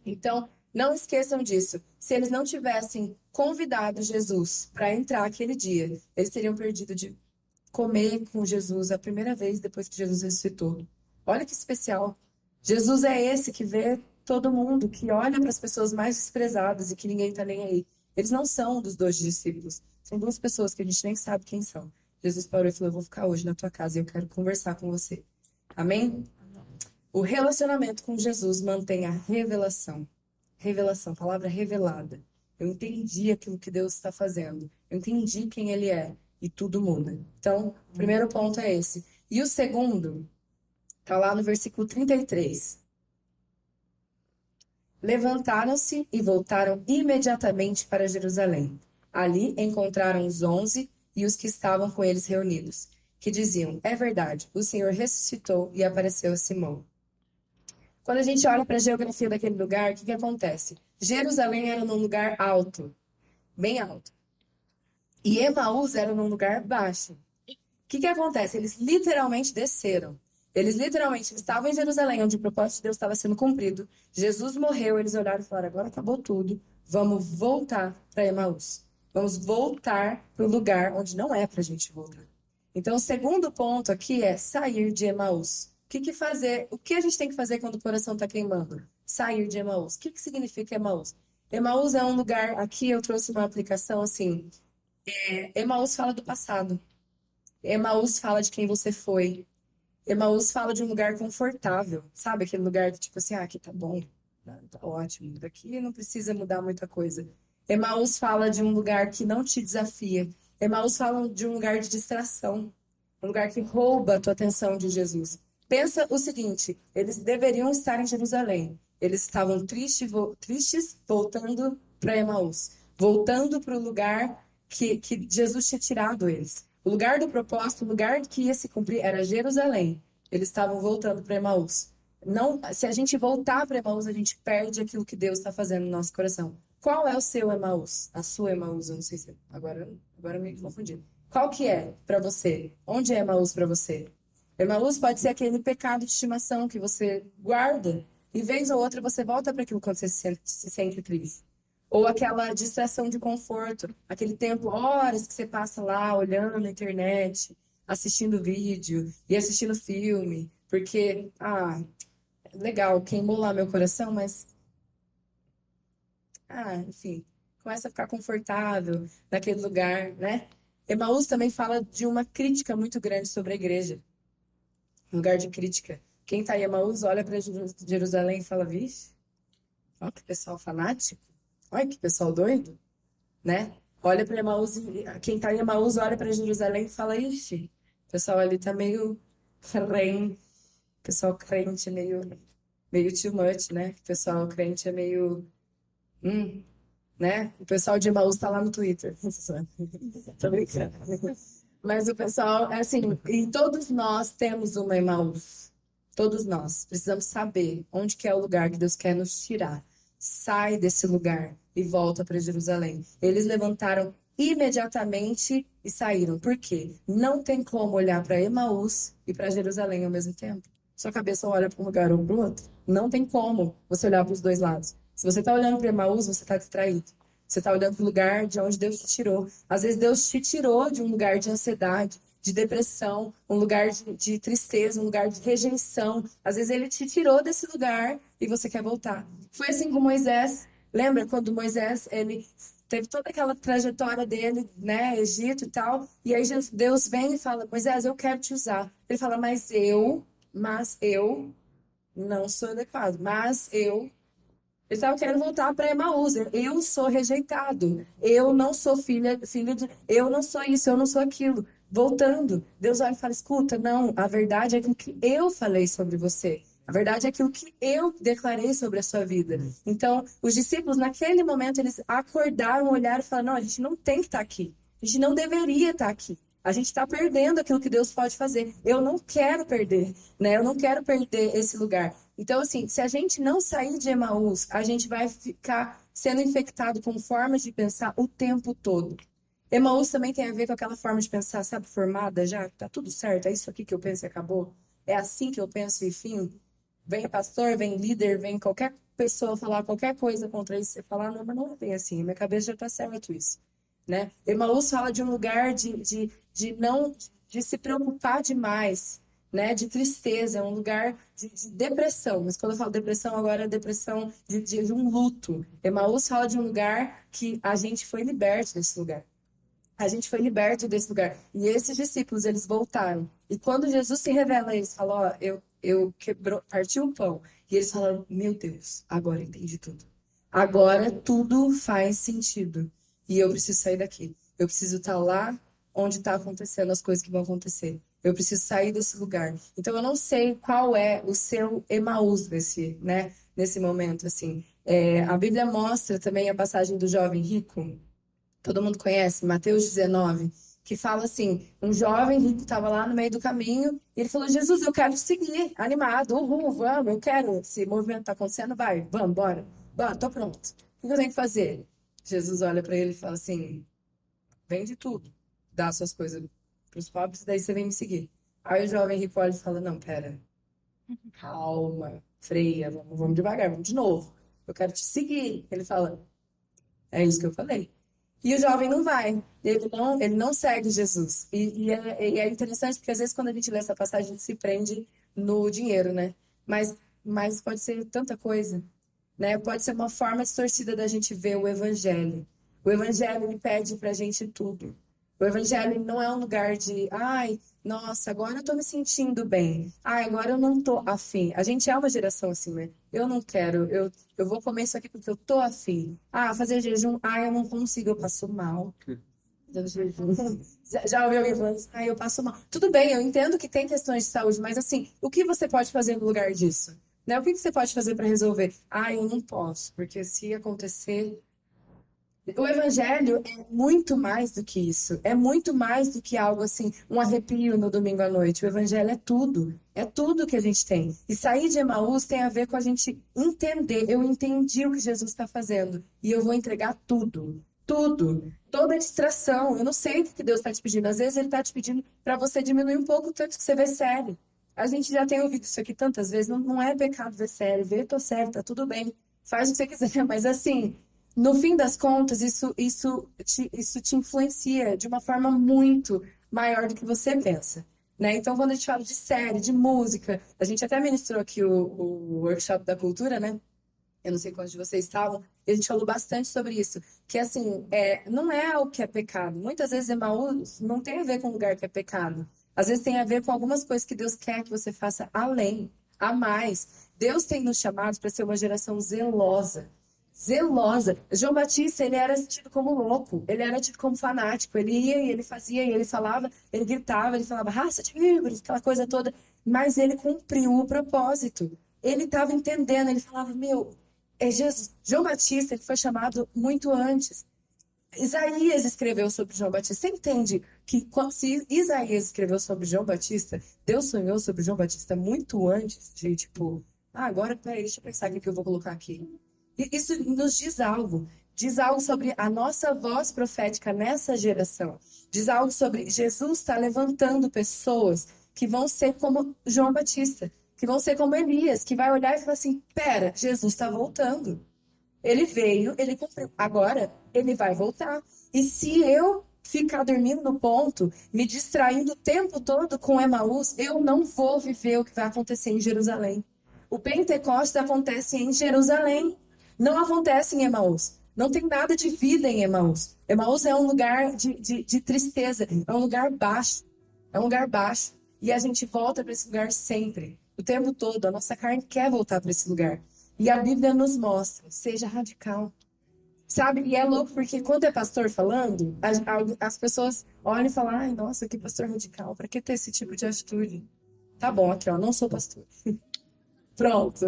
Então, não esqueçam disso. Se eles não tivessem convidado Jesus para entrar aquele dia, eles teriam perdido de comer com Jesus a primeira vez depois que Jesus ressuscitou. Olha que especial. Jesus é esse que vê todo mundo, que olha para as pessoas mais desprezadas e que ninguém está nem aí. Eles não são dos 12 discípulos. São duas pessoas que a gente nem sabe quem são. Jesus parou e falou: eu vou ficar hoje na tua casa e eu quero conversar com você. Amém? O relacionamento com Jesus mantém a revelação. Revelação, palavra revelada. Eu entendi aquilo que Deus está fazendo. Eu entendi quem Ele é. E tudo muda. Então, o primeiro ponto é esse. E o segundo, está lá no versículo 33. Levantaram-se e voltaram imediatamente para Jerusalém. Ali encontraram os 11 e os que estavam com eles reunidos, que diziam: é verdade, o Senhor ressuscitou e apareceu a Simão. Quando a gente olha para a geografia daquele lugar, o que acontece? Jerusalém era num lugar alto, bem alto. E Emaús era num lugar baixo. O que acontece? Eles literalmente desceram. Eles estavam em Jerusalém, onde o propósito de Deus estava sendo cumprido. Jesus morreu, eles olharam e falaram: agora acabou tudo, vamos voltar para Emaús. Vamos voltar para o lugar onde não é para a gente voltar. Então, o segundo ponto aqui é sair de Emaús. O que fazer? O que a gente tem que fazer quando o coração está queimando? Sair de Emaús. O que significa Emaús? Emaús é um lugar, aqui eu trouxe uma aplicação assim, Emaús fala do passado. Emaús fala de quem você foi. Emaús fala de um lugar confortável. Sabe aquele lugar que tipo assim, aqui tá bom, tá ótimo, daqui não precisa mudar muita coisa. Emaús fala de um lugar que não te desafia. Emaús fala de um lugar de distração. Um lugar que rouba a tua atenção de Jesus. Pensa o seguinte, eles deveriam estar em Jerusalém. Eles estavam tristes voltando para Emaús. Voltando para o lugar que Jesus tinha tirado eles. O lugar do propósito, o lugar que ia se cumprir era Jerusalém. Eles estavam voltando para Emaús. Não, se a gente voltar para Emaús, a gente perde aquilo que Deus está fazendo no nosso coração. Qual é o seu Emaús? A sua Emaús, eu não sei se agora eu me confundi. Qual que é para você? Onde é Emaús para você? Emaús pode ser aquele pecado de estimação que você guarda e vez ou outra você volta para aquilo quando você se sente triste. Ou aquela distração de conforto, aquele tempo, horas que você passa lá olhando na internet, assistindo vídeo e assistindo filme, porque, legal, queimou lá meu coração, mas, enfim, começa a ficar confortável naquele lugar, né? Emaús também fala de uma crítica muito grande sobre a igreja, um lugar de crítica. Quem está em Emaús olha para Jerusalém e fala: vixe, olha que pessoal fanático, olha que pessoal doido, né? Olha para Emaús, quem está em Emaús olha para Jerusalém e fala: ixi, o pessoal ali tá meio crente, pessoal crente meio too much, né? O pessoal crente é meio, né? O pessoal de Emaús tá lá no Twitter. Tô brincando. Mas o pessoal, assim, e todos nós temos uma Emaús. Todos nós precisamos saber onde que é o lugar que Deus quer nos tirar. Sai desse lugar e volta para Jerusalém. Eles levantaram imediatamente e saíram. Por quê? Não tem como olhar para Emaús e para Jerusalém ao mesmo tempo. Sua cabeça olha para um lugar ou para o outro. Não tem como você olhar para os dois lados. Se você está olhando para Emaús, você está distraído. Você está olhando para o lugar de onde Deus te tirou. Às vezes Deus te tirou de um lugar de ansiedade, de depressão, um lugar de tristeza, um lugar de rejeição. Às vezes Ele te tirou desse lugar e você quer voltar. Foi assim com Moisés. Lembra quando Moisés, ele teve toda aquela trajetória dele, né, Egito e tal, e aí Deus vem e fala: Moisés, eu quero te usar. Ele fala: mas eu não sou adequado, ele estava querendo voltar para Emaús. Eu sou rejeitado. Eu não sou filha de. Eu não sou isso, eu não sou aquilo. Voltando, Deus olha e fala: escuta, não, a verdade é aquilo que eu falei sobre você. A verdade é aquilo que eu declarei sobre a sua vida. Então, os discípulos, naquele momento, eles acordaram, olharam e falaram: não, a gente não tem que estar aqui. A gente não deveria estar aqui. A gente está perdendo aquilo que Deus pode fazer. Eu não quero perder, né? Eu não quero perder esse lugar. Então, assim, se a gente não sair de Emaús, a gente vai ficar sendo infectado com formas de pensar o tempo todo. Emaús também tem a ver com aquela forma de pensar, sabe, formada já, tá tudo certo, é isso aqui que eu penso e acabou. É assim que eu penso e fim. Vem pastor, vem líder, vem qualquer pessoa falar qualquer coisa contra isso, você falar, não, mas não é bem assim, minha cabeça já tá certo isso, né? Emaús fala de um lugar de não, de se preocupar demais, né? De tristeza, é um lugar de depressão, mas quando eu falo depressão, agora é depressão de um luto. Emaús fala de um lugar que a gente foi liberto desse lugar. A gente foi liberto desse lugar. E esses discípulos, eles voltaram. E quando Jesus se revela a eles, fala, ó, eu parti o pão. E eles falaram, meu Deus, agora entendi tudo. Agora tudo faz sentido. E eu preciso sair daqui. Eu preciso estar lá onde está acontecendo as coisas que vão acontecer. Eu preciso sair desse lugar. Então, eu não sei qual é o seu Emaús nesse momento, assim. A Bíblia mostra também a passagem do jovem rico. Todo mundo conhece, Mateus 19, que fala assim: um jovem rico estava lá no meio do caminho e ele falou: Jesus, eu quero te seguir, animado, uhul, vamos, eu quero. Esse movimento está acontecendo, vai, vamos, bora, bora, tô pronto. O que eu tenho que fazer? Jesus olha para ele e fala assim: vende tudo, dá suas coisas para os pobres, daí você vem me seguir. Aí o jovem rico olha e fala: não, pera, calma, freia, vamos devagar, vamos de novo. Eu quero te seguir. Ele fala: é isso que eu falei. E o jovem não vai, ele não segue Jesus. E é interessante porque às vezes quando a gente lê essa passagem, a gente se prende no dinheiro, né? Mas pode ser tanta coisa, né? Pode ser uma forma distorcida da gente ver o evangelho. O evangelho, ele pede pra gente tudo. O evangelho ele não é um lugar de, ai, nossa, agora eu tô me sentindo bem. Ai, agora eu não tô afim. A gente é uma geração assim, né? Eu não quero, eu vou comer isso aqui porque eu tô afim. Ah, fazer jejum, eu não consigo, eu passo mal. Fazendo jejum. Já ouviu alguém falando assim, eu passo mal. Tudo bem, eu entendo que tem questões de saúde, mas assim, o que você pode fazer no lugar disso? Né? O que você pode fazer para resolver? Eu não posso, porque se acontecer. O evangelho é muito mais do que isso. É muito mais do que algo assim, um arrepio no domingo à noite. O evangelho é tudo. É tudo que a gente tem. E sair de Emaús tem a ver com a gente entender. Eu entendi o que Jesus está fazendo. E eu vou entregar tudo. Tudo. Toda distração. Eu não sei o que Deus está te pedindo. Às vezes ele está te pedindo para você diminuir um pouco o tanto que você vê série. A gente já tem ouvido isso aqui tantas vezes. Não é pecado ver série. Ver, tô certo, tá tudo bem. Faz o que você quiser. Mas assim. No fim das contas, isso te influencia de uma forma muito maior do que você pensa, né? Então, quando a gente fala de série, de música, a gente até ministrou aqui o workshop da cultura, né? Eu não sei quantos de vocês estavam, e a gente falou bastante sobre isso, que assim, não é o que é pecado. Muitas vezes Emaús não tem a ver com o lugar que é pecado. Às vezes tem a ver com algumas coisas que Deus quer que você faça além, a mais. Deus tem nos chamados para ser uma geração zelosa. Zelosa. João Batista, ele era tido como louco, ele era tido como fanático, ele ia e ele fazia, e ele falava, ele gritava, ele falava raça de víboras, aquela coisa toda, mas ele cumpriu o propósito. Ele estava entendendo, ele falava, meu, é Jesus. João Batista, ele foi chamado muito antes. Isaías escreveu sobre João Batista. Você entende que se Isaías escreveu sobre João Batista, Deus sonhou sobre João Batista muito antes de, tipo, agora, peraí, deixa eu pensar o que eu vou colocar aqui. E isso nos diz algo sobre a nossa voz profética nessa geração. Diz algo sobre Jesus está levantando pessoas que vão ser como João Batista, que vão ser como Elias, que vai olhar e falar assim: pera, Jesus está voltando. Ele veio, ele cumpriu. Agora ele vai voltar. E se eu ficar dormindo no ponto, me distraindo o tempo todo com Emaús, eu não vou viver o que vai acontecer em Jerusalém. O Pentecostes acontece em Jerusalém, não acontece em Emaús. Não tem nada de vida em Emaús. Emaús é um lugar de tristeza, é um lugar baixo. É um lugar baixo. E a gente volta para esse lugar sempre, o tempo todo. A nossa carne quer voltar para esse lugar. E a Bíblia nos mostra, seja radical. Sabe? E é louco porque quando é pastor falando, as pessoas olham e falam, ai, nossa, que pastor radical, para que ter esse tipo de atitude? Tá bom, aqui, ó, não sou pastor. Pronto.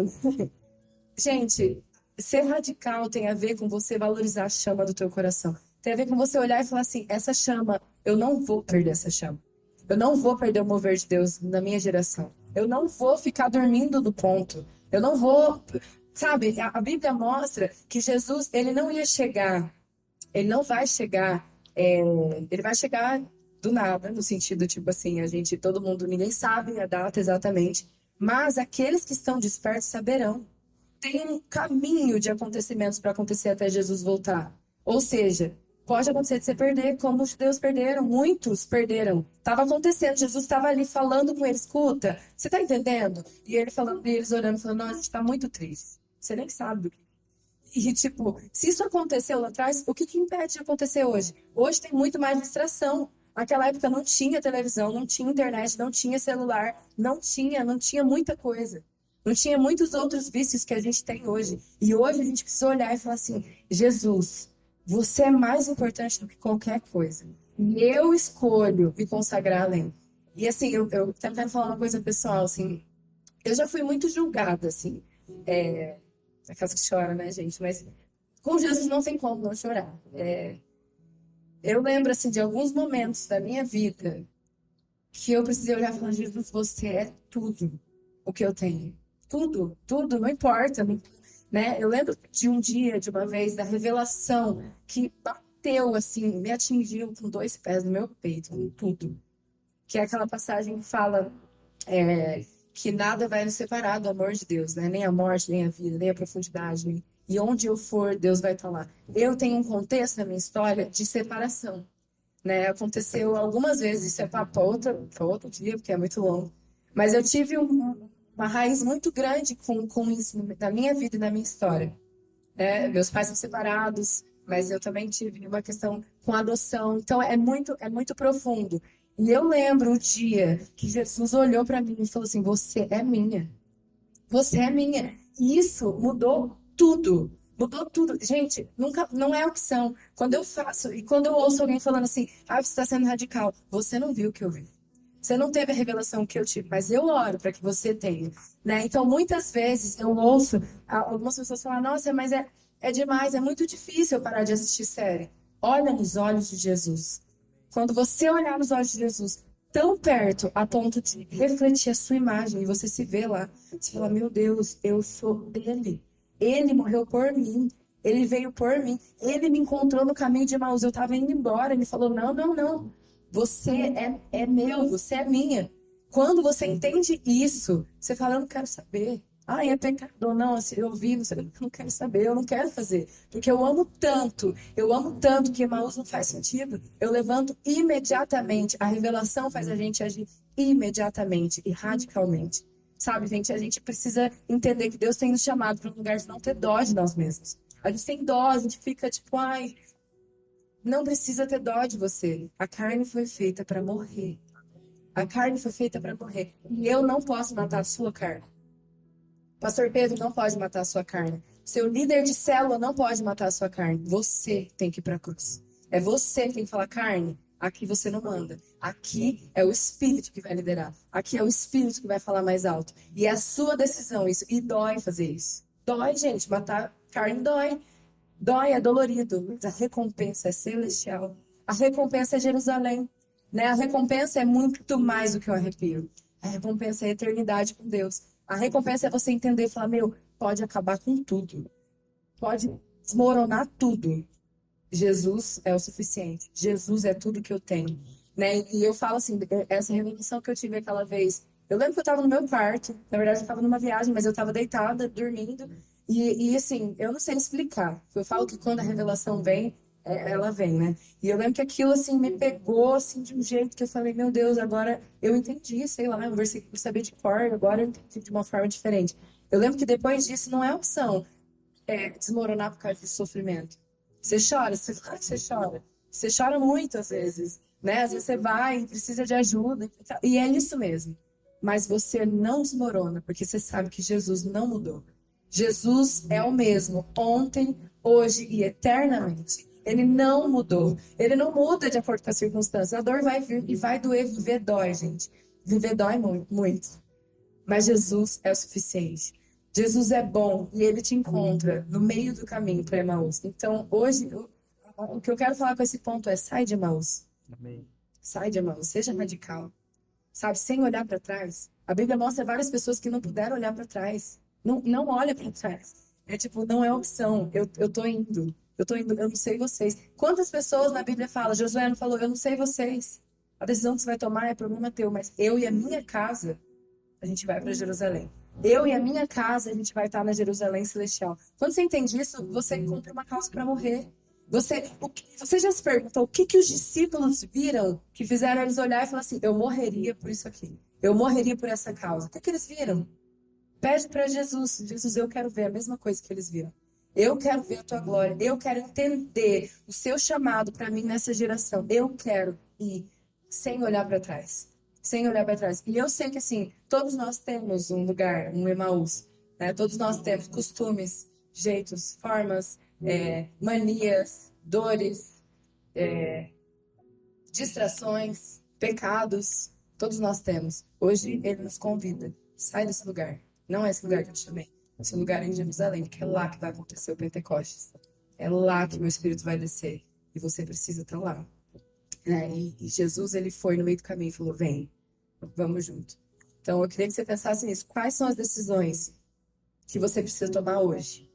Gente, ser radical tem a ver com você valorizar a chama do teu coração. Tem a ver com você olhar e falar assim, essa chama, eu não vou perder essa chama. Eu não vou perder o mover de Deus na minha geração. Eu não vou ficar dormindo no ponto. Eu não vou Sabe, a Bíblia mostra que Jesus, ele não ia chegar, ele não vai chegar, ele vai chegar do nada, no sentido, tipo assim, todo mundo, ninguém sabe a data exatamente, mas aqueles que estão despertos saberão. Tem um caminho de acontecimentos para acontecer até Jesus voltar. Ou seja, pode acontecer de você perder, como os judeus perderam, muitos perderam. Estava acontecendo, Jesus estava ali falando com eles, escuta, você está entendendo? E ele falando, e eles orando, falando, não, a gente está muito triste. Você nem sabe do que. E, tipo, se isso aconteceu lá atrás, o que que impede de acontecer hoje? Hoje tem muito mais distração. Naquela época não tinha televisão, não tinha internet, não tinha celular, não tinha muita coisa. Não tinha muitos outros vícios que a gente tem hoje. E hoje a gente precisa olhar e falar assim: Jesus, você é mais importante do que qualquer coisa. E eu escolho me consagrar além. E assim, eu até quero falar uma coisa pessoal, assim, eu já fui muito julgada, assim. Aquelas que choram, né, gente? Mas com Jesus não tem como não chorar. Eu lembro, assim, de alguns momentos da minha vida que eu precisei olhar e falar: Jesus, você é tudo o que eu tenho. Tudo, tudo, não importa, né? Eu lembro de um dia, de uma vez, da revelação que bateu, assim, me atingiu com dois pés no meu peito, com tudo. Que é aquela passagem que fala que nada vai nos separar do amor de Deus, né? Nem a morte, nem a vida, nem a profundidade. E onde eu for, Deus vai estar lá. Eu tenho um contexto na minha história de separação, né? Aconteceu algumas vezes, isso é para outro dia, porque é muito longo. Mas eu tive uma raiz muito grande com isso na minha vida e na minha história, né? Meus pais são separados, mas eu também tive uma questão com adoção. Então é muito profundo. E eu lembro o dia que Jesus olhou para mim e falou assim: Você é minha. Você é minha. E isso mudou tudo. Mudou tudo. Gente, nunca, não é opção. Quando eu faço, e quando eu ouço alguém falando assim: você está sendo radical, você não viu o que eu vi. Você não teve a revelação que eu tive, mas eu oro para que você tenha, né? Então, muitas vezes eu ouço algumas pessoas falar: Nossa, mas é demais, é muito difícil eu parar de assistir série. Olha nos olhos de Jesus. Quando você olhar nos olhos de Jesus, tão perto a ponto de refletir a sua imagem e você se vê lá, você fala: Meu Deus, eu sou dele. Ele morreu por mim. Ele veio por mim. Ele me encontrou no caminho de Emaús. Eu estava indo embora. Ele falou: Não, não, não. Você é meu, você é minha. Quando você entende isso, você fala: Eu não quero saber. Ah, é pecado ou não? Assim, eu vi, não sei, eu não quero saber, eu não quero fazer. Porque eu amo tanto que Emaús não faz sentido. Eu levanto imediatamente. A revelação faz a gente agir imediatamente e radicalmente. Sabe, gente, a gente precisa entender que Deus tem nos chamado para um lugar de não ter dó de nós mesmos. A gente tem dó, a gente fica tipo: Ai, não precisa ter dó de você. A carne foi feita para morrer. A carne foi feita para morrer. E eu não posso matar a sua carne. Pastor Pedro não pode matar a sua carne. Seu líder de célula não pode matar a sua carne. Você tem que ir para a cruz. É você que tem que falar: Carne, aqui você não manda. Aqui é o Espírito que vai liderar. Aqui é o Espírito que vai falar mais alto. E é a sua decisão isso. E dói fazer isso. Dói, gente. Matar carne dói. Dói, é dolorido, mas a recompensa é celestial. A recompensa é Jerusalém, né? A recompensa é muito mais do que um arrepio. A recompensa é a eternidade com Deus. A recompensa é você entender e falar: Meu, pode acabar com tudo. Pode desmoronar tudo. Jesus é o suficiente. Jesus é tudo que eu tenho, né? E eu falo assim, essa revelação que eu tive aquela vez. Eu lembro que eu estava no meu quarto. Na verdade, eu estava numa viagem, mas eu estava deitada, dormindo. E assim, eu não sei explicar. Eu falo que quando a revelação vem, ela vem, né? E eu lembro que aquilo, assim, me pegou, assim, de um jeito que eu falei: Meu Deus, agora eu entendi, sei lá, um versículo que eu sabia de cor, agora eu entendi de uma forma diferente. Eu lembro que depois disso não é opção desmoronar por causa de sofrimento. Você chora, claro que você chora. Você chora muito às vezes, né? Às vezes você vai e precisa de ajuda, e é isso mesmo. Mas você não desmorona, porque você sabe que Jesus não mudou. Jesus é o mesmo ontem, hoje e eternamente. Ele não mudou. Ele não muda de acordo com as circunstâncias. A dor vai vir e vai doer. Viver dói, gente. Viver dói muito, muito. Mas Jesus é o suficiente. Jesus é bom e ele te encontra no meio do caminho para Emaús. Então, hoje, o que eu quero falar com esse ponto é: sai de Emaús.
Amém.
Sai de Emaús, seja radical. Sabe, sem olhar para trás. A Bíblia mostra várias pessoas que não puderam olhar para trás. Não, não olha para trás. É tipo, não é opção. Eu tô indo. Eu tô indo, eu não sei vocês. Quantas pessoas na Bíblia falam? Josué não falou, eu não sei vocês. A decisão que você vai tomar é problema teu, mas eu e a minha casa, a gente vai para Jerusalém. Eu e a minha casa, a gente vai estar na Jerusalém Celestial. Quando você entende isso, você compra uma causa para morrer. Você já se perguntou o que os discípulos viram que fizeram eles olhar e falar assim: eu morreria por isso aqui. Eu morreria por essa causa. O que eles viram? Pede para Jesus. Jesus, eu quero ver a mesma coisa que eles viram. Eu quero ver a tua glória. Eu quero entender o seu chamado para mim nessa geração. Eu quero ir sem olhar para trás. Sem olhar para trás. E eu sei que, assim, todos nós temos um lugar, um Emaús. Né? Todos nós temos costumes, jeitos, formas, manias, dores, distrações, pecados. Todos nós temos. Hoje ele nos convida. Sai desse lugar. Não é esse lugar que eu te chamei. Esse lugar é em Jerusalém, que é lá que vai acontecer o Pentecostes. É lá que meu Espírito vai descer. E você precisa estar lá. Né? E Jesus, ele foi no meio do caminho e falou: vem, vamos junto. Então, eu queria que você pensasse nisso. Quais são as decisões que você precisa tomar hoje?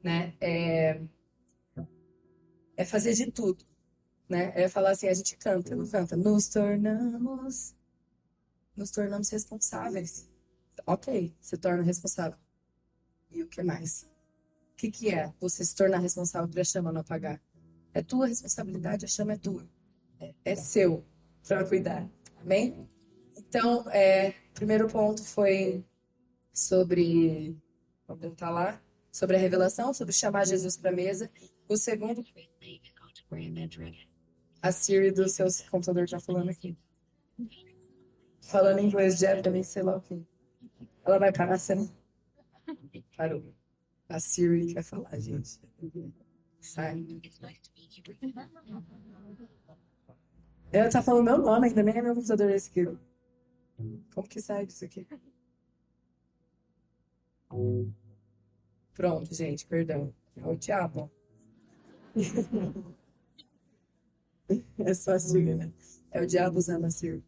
Né? É fazer de tudo. Né? É falar assim, a gente canta, não canta? Nos tornamos responsáveis. Ok, se torna responsável. E o que mais? O que é você se tornar responsável para a chama não apagar? É tua responsabilidade, a chama é tua. É seu para cuidar. Amém? Então, o primeiro ponto foi sobre. Vamos voltar lá. Sobre a revelação, sobre chamar Jesus para a mesa. O segundo. A Siri do seu computador está falando aqui. Falando em inglês, Jeff, também sei lá o quê. Ela vai parar a cena. Parou. A Siri que vai falar, gente. Sai. Ela tá falando meu nome, ainda nem é meu computador esse aqui. Como que sai disso aqui? Pronto, gente, perdão. É o diabo. É só a Siri, né? É o diabo usando a Siri.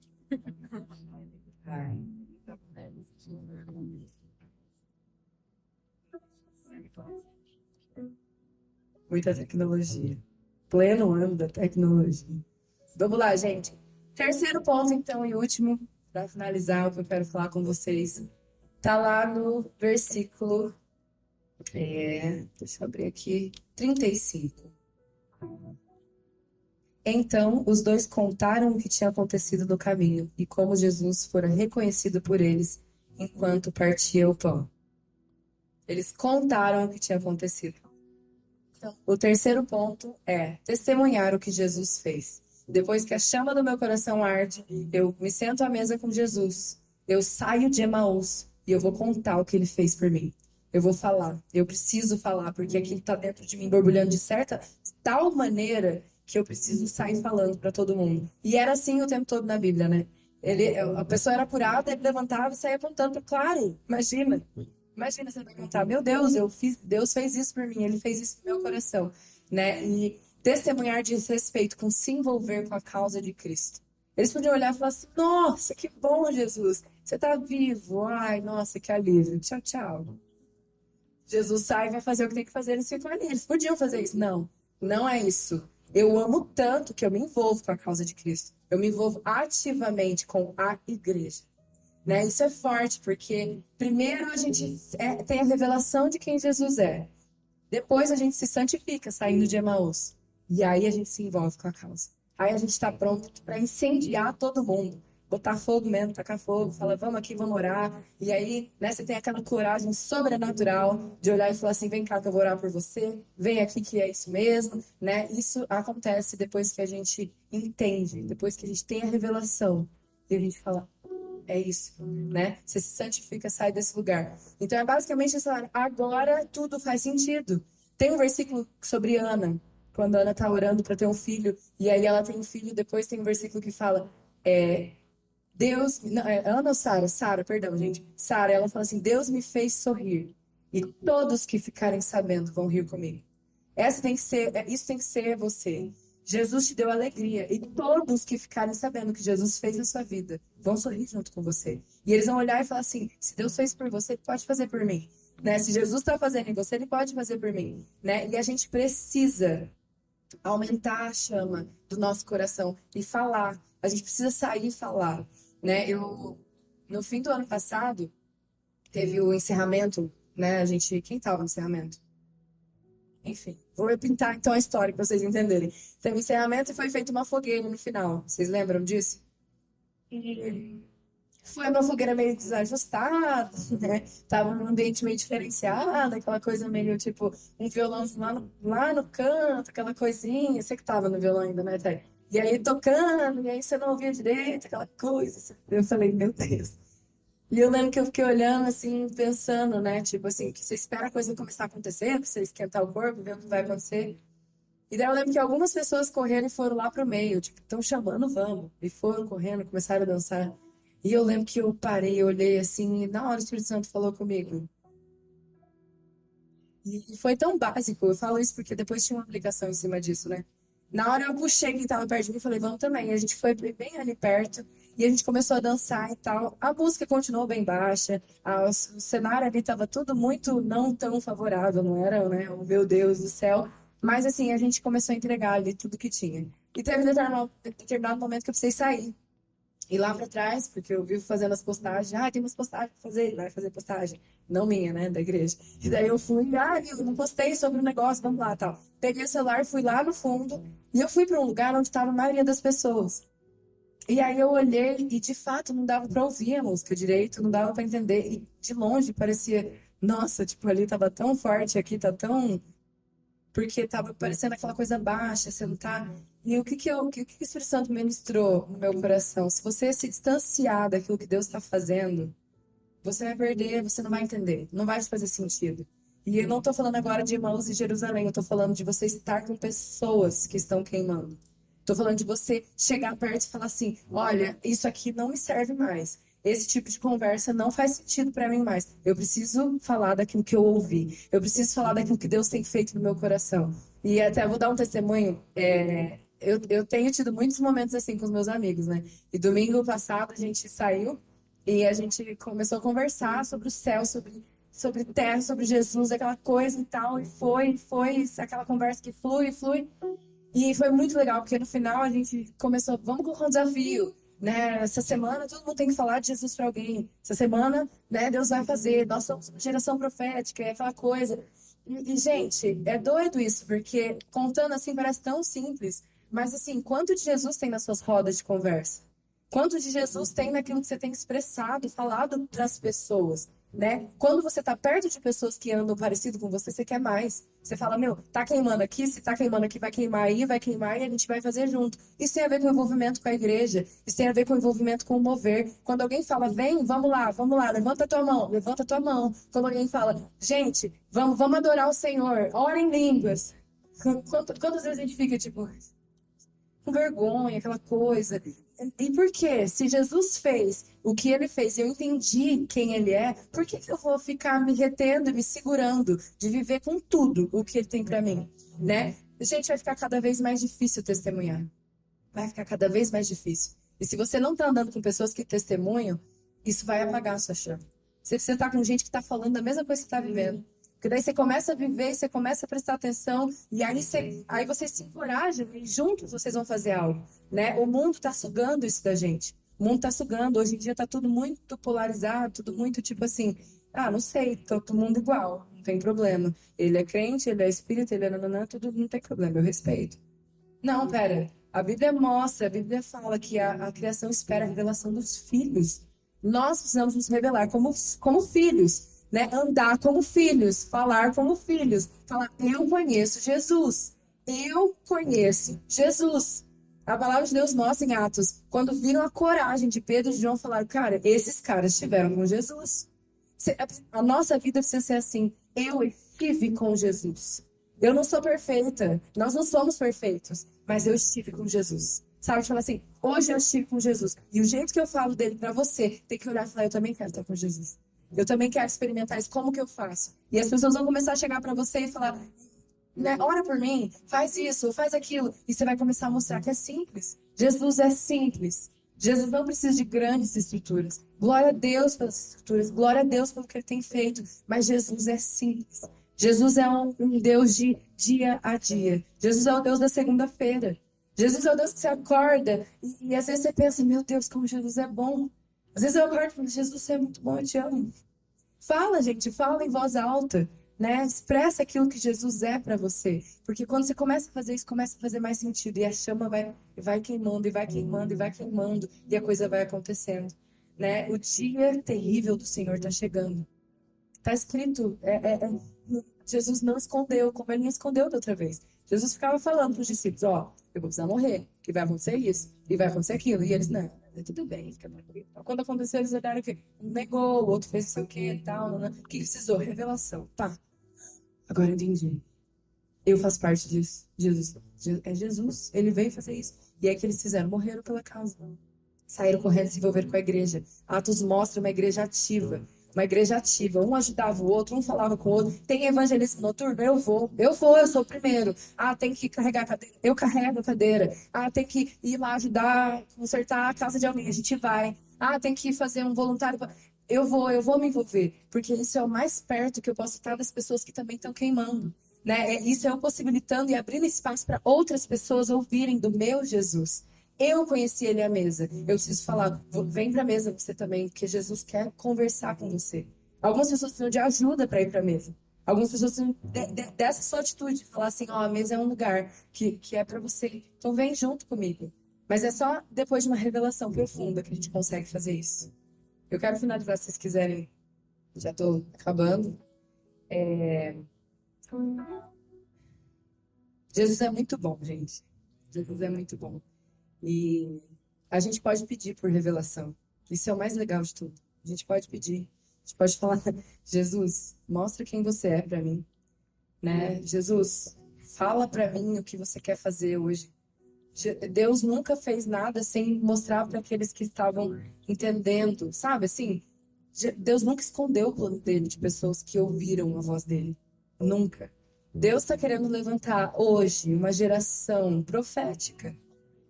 Ai. Muita tecnologia. Pleno ano da tecnologia. Vamos lá, gente. Terceiro ponto, então, e último, para finalizar o que eu quero falar com vocês. Tá lá no versículo. Deixa eu abrir aqui. 35. Então, os dois contaram o que tinha acontecido no caminho e como Jesus fora reconhecido por eles enquanto partia o pão. Eles contaram o que tinha acontecido. Então, o terceiro ponto é testemunhar o que Jesus fez. Depois que a chama do meu coração arde, eu me sento à mesa com Jesus. Eu saio de Emaús e eu vou contar o que ele fez por mim. Eu vou falar, eu preciso falar, porque aquilo está dentro de mim borbulhando de tal maneira que eu preciso sair falando para todo mundo. E era assim o tempo todo na Bíblia, né? A pessoa era curada, ele levantava e saía apontando. Claro, imagina. Imagina você perguntar, meu Deus, Deus fez isso por mim, ele fez isso no meu coração, né? E testemunhar diz respeito com se envolver com a causa de Cristo. Eles podiam olhar e falar assim: nossa, que bom, Jesus, você está vivo. Ai, nossa, que alívio. Tchau, tchau. Jesus sai e vai fazer o que tem que fazer, eles ficam ali. Eles podiam fazer isso. Não, não é isso. Eu amo tanto que eu me envolvo com a causa de Cristo. Eu me envolvo ativamente com a igreja. Né? Isso é forte, porque primeiro a gente tem a revelação de quem Jesus é. Depois a gente se santifica saindo de Emaús. E aí a gente se envolve com a causa. Aí a gente está pronto para incendiar todo mundo. Botar fogo mesmo, tacar fogo, falar, vamos aqui, vamos orar. E aí, né, você tem aquela coragem sobrenatural de olhar e falar assim, vem cá que eu vou orar por você. Vem aqui que é isso mesmo. Né? Isso acontece depois que a gente entende, depois que a gente tem a revelação. E a gente fala, é isso, né? Você se santifica, sai desse lugar. Então é basicamente isso. Agora tudo faz sentido. Tem um versículo sobre Ana, quando a Ana tá orando para ter um filho, e aí ela tem um filho, depois tem um versículo que fala, Deus, não, Ana ou Sara? Sara, perdão, gente. Sara, ela fala assim, Deus me fez sorrir, e todos que ficarem sabendo vão rir comigo. Isso tem que ser você. Jesus te deu alegria. E todos que ficarem sabendo que Jesus fez na sua vida vão sorrir junto com você. E eles vão olhar e falar assim: se Deus fez por você, pode fazer por mim. né? Se Jesus está fazendo em você, ele pode fazer por mim, né? E a gente precisa aumentar a chama do nosso coração e falar. A gente precisa sair e falar, né? No fim do ano passado, teve o encerramento, né? Quem estava no encerramento? Enfim, vou repintar então a história para vocês entenderem. Teve o encerramento e foi feita uma fogueira no final. Vocês lembram disso? E foi uma fogueira meio desajustada, né? Tava num ambiente meio diferenciado, aquela coisa meio tipo um violão lá no canto, aquela coisinha. Você que tava no violão ainda, né, Thay? E aí tocando, e aí você não ouvia direito, aquela coisa. Eu falei, meu Deus. E eu lembro que eu fiquei olhando assim, pensando, né? Tipo assim, que você espera a coisa começar a acontecer, pra você esquentar o corpo, ver o que vai acontecer. E daí eu lembro que algumas pessoas correram e foram lá pro meio, tipo, estão chamando, vamos. E foram correndo, começaram a dançar. E eu lembro que eu parei, olhei assim, e na hora o Espírito Santo falou comigo. E foi tão básico, eu falo isso porque depois tinha uma aplicação em cima disso, né? Na hora eu puxei quem tava perto de mim e falei, vamos também. E a gente foi bem ali perto e a gente começou a dançar e tal. A música continuou bem baixa, o cenário ali tava tudo muito não tão favorável, não era, né? Oh, meu Deus do céu. Mas assim, a gente começou a entregar ali tudo que tinha. E teve determinado momento que eu precisei sair. E lá pra trás, porque eu vivo fazendo as postagens, tem umas postagens pra fazer, vai fazer postagem. Não minha, né, da igreja. E daí eu fui, eu não postei sobre o negócio, vamos lá, tal. Peguei o celular, fui lá no fundo, e eu fui pra um lugar onde tava a maioria das pessoas. E aí eu olhei e, de fato, não dava pra ouvir a música direito, não dava pra entender. E de longe parecia, nossa, tipo, ali tava tão forte, aqui tá tão porque tava parecendo aquela coisa baixa, você não tá. E o que o Espírito Santo ministrou no meu coração? Se você se distanciar daquilo que Deus está fazendo, você vai perder, você não vai entender, não vai fazer sentido. E eu não estou falando agora de Emmaus e Jerusalém, eu estou falando de você estar com pessoas que estão queimando. Estou falando de você chegar perto e falar assim: olha, isso aqui não me serve mais. Esse tipo de conversa não faz sentido para mim mais. Eu preciso falar daquilo que eu ouvi. Eu preciso falar daquilo que Deus tem feito no meu coração. E até vou dar um testemunho. Eu tenho tido muitos momentos assim com os meus amigos, né? E domingo passado a gente saiu e a gente começou a conversar sobre o céu, sobre terra, sobre Jesus, aquela coisa e tal. E foi aquela conversa que flui, flui. E foi muito legal, porque no final a gente começou, vamos colocar um desafio, né? Essa semana todo mundo tem que falar de Jesus para alguém. Essa semana, né, Deus vai fazer. Nós somos uma geração profética, é aquela coisa. Gente, é doido isso, porque contando assim parece tão simples, mas assim, quanto de Jesus tem nas suas rodas de conversa? Quanto de Jesus tem naquilo que você tem expressado, falado para as pessoas, né? Quando você está perto de pessoas que andam parecido com você, você quer mais. Você fala, meu, tá queimando aqui, se tá queimando aqui, vai queimar e a gente vai fazer junto. Isso tem a ver com o envolvimento com a igreja, isso tem a ver com o envolvimento com o mover. Quando alguém fala, vem, vamos lá, levanta a tua mão, levanta a tua mão. Quando alguém fala, gente, vamos adorar o Senhor, ora em línguas. Quantas vezes a gente fica, tipo, com vergonha, aquela coisa. E por quê? Se Jesus fez o que ele fez e eu entendi quem ele é, por que que eu vou ficar me retendo e me segurando de viver com tudo o que ele tem para mim, né? Gente, vai ficar cada vez mais difícil testemunhar. Vai ficar cada vez mais difícil. E se você não tá andando com pessoas que testemunham, isso vai apagar a sua chama. Se você tá com gente que tá falando a mesma coisa que você tá vivendo, porque daí você começa a viver, você começa a prestar atenção, e aí você se encoraja e juntos vocês vão fazer algo, né? O mundo está sugando isso da gente. O mundo está sugando. Hoje em dia está tudo muito polarizado, tudo muito tipo assim, não sei, todo mundo igual, não tem problema. Ele é crente, ele é espírita, ele é nananã, tudo não tem problema, eu respeito. Não, pera. A Bíblia mostra, a Bíblia fala que a criação espera a revelação dos filhos. Nós precisamos nos revelar como filhos, né? Andar como filhos, falar como filhos. Falar, eu conheço Jesus. Eu conheço Jesus. A palavra de Deus mostra em Atos, quando viram a coragem de Pedro e de João, falaram, cara, esses caras estiveram com Jesus. A nossa vida precisa ser assim. Eu estive com Jesus. Eu não sou perfeita. Nós não somos perfeitos. Mas eu estive com Jesus. Sabe? Fala assim, hoje eu estive com Jesus. E o jeito que eu falo dele para você, tem que olhar e falar, eu também quero estar com Jesus. Eu também quero experimentar isso. Como que eu faço? E as pessoas vão começar a chegar para você e falar, né, ora por mim, faz isso, faz aquilo. E você vai começar a mostrar que é simples. Jesus é simples. Jesus não precisa de grandes estruturas. Glória a Deus pelas estruturas, glória a Deus pelo que ele tem feito. Mas Jesus é simples. Jesus é um Deus de dia a dia. Jesus é o Deus da segunda-feira. Jesus é o Deus que você acorda e às vezes você pensa, meu Deus, como Jesus é bom. Às vezes eu acordo e falo, Jesus, você é muito bom, eu te amo. Fala, gente, fala em voz alta, né? Expressa aquilo que Jesus é para você. Porque quando você começa a fazer isso, começa a fazer mais sentido. E a chama vai queimando, e vai queimando, e vai queimando. E a coisa vai acontecendo, né? O dia terrível do Senhor está chegando. Está escrito, Jesus não escondeu, como ele não escondeu da outra vez. Jesus ficava falando para os discípulos, ó, eu vou precisar morrer, que vai acontecer isso, e vai acontecer aquilo. E eles, não, tudo bem, fica tranquilo. Quando aconteceu, eles olharam que um negou, o outro fez não sei o que e tal. Né? O que precisou? Revelação. Tá, agora eu entendi. Eu faço parte disso. Jesus. É Jesus. Ele veio fazer isso. E é que eles fizeram, morreram pela causa. Saíram correndo, se envolveram com a igreja. Atos mostra uma igreja ativa. Uma igreja ativa. Um ajudava o outro, um falava com o outro. Tem evangelismo noturno? Eu sou o primeiro. Ah, tem que carregar a cadeira. Eu carrego a cadeira. Ah, tem que ir lá ajudar, consertar a casa de alguém. A gente vai. Ah, tem que fazer um voluntário. Eu vou me envolver. Porque isso é o mais perto que eu posso estar das pessoas que também estão queimando. Né? Isso é eu possibilitando e abrindo espaço para outras pessoas ouvirem do meu Jesus. Eu conheci ele à mesa. Eu preciso falar, vem para a mesa você também, porque Jesus quer conversar com você. Algumas pessoas precisam de ajuda para ir para a mesa. Algumas pessoas precisam dessa sua atitude, falar assim, ó, a mesa é um lugar que é para você. Então vem junto comigo. Mas é só depois de uma revelação profunda que a gente consegue fazer isso. Eu quero finalizar, se vocês quiserem. Já estou acabando. Jesus é muito bom, gente. Jesus é muito bom. E a gente pode pedir por revelação. Isso é o mais legal de tudo. A gente pode pedir. A gente pode falar, Jesus, mostra quem você é para mim, né? Jesus, fala para mim o que você quer fazer hoje. Deus nunca fez nada sem mostrar para aqueles que estavam entendendo, sabe? Assim, Deus nunca escondeu o plano dele de pessoas que ouviram a voz dele. Nunca. Deus está querendo levantar hoje uma geração profética.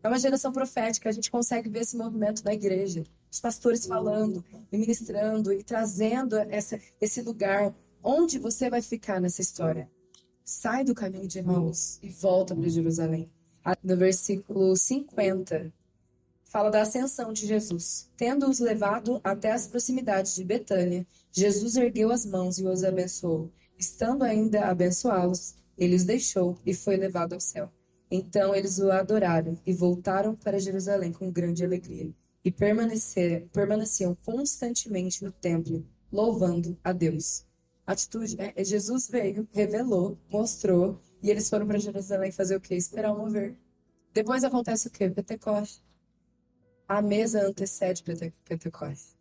É uma geração profética, a gente consegue ver esse movimento na igreja. Os pastores falando, e ministrando e trazendo esse lugar. Onde você vai ficar nessa história? Sai do caminho de Emaús e volta para Jerusalém. No versículo 50, fala da ascensão de Jesus. Tendo-os levado até as proximidades de Betânia, Jesus ergueu as mãos e os abençoou. Estando ainda a abençoá-los, ele os deixou e foi levado ao céu. Então eles o adoraram e voltaram para Jerusalém com grande alegria. E permaneciam constantemente no templo, louvando a Deus. Jesus veio, revelou, mostrou, e eles foram para Jerusalém fazer o quê? Esperar o mover. Depois acontece o quê? Pentecoste. A mesa antecede Pentecoste.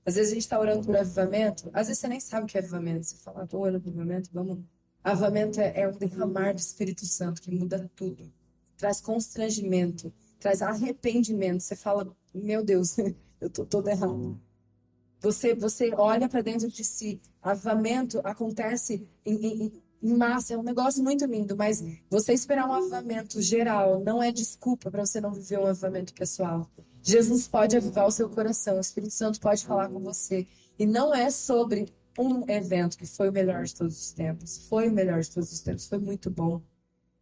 Às vezes a gente está orando por avivamento, às vezes você nem sabe o que é avivamento. Você fala, estou orando por avivamento, vamos. Avivamento é um derramar do Espírito Santo que muda tudo. Traz constrangimento, traz arrependimento. Você fala, meu Deus, eu estou todo errado. Você olha para dentro de si. Avivamento acontece em massa, é um negócio muito lindo, mas você esperar um avivamento geral não é desculpa para você não viver um avivamento pessoal. Jesus pode avivar o seu coração, o Espírito Santo pode falar com você. E não é sobre um evento que foi o melhor de todos os tempos. Foi o melhor de todos os tempos, foi muito bom.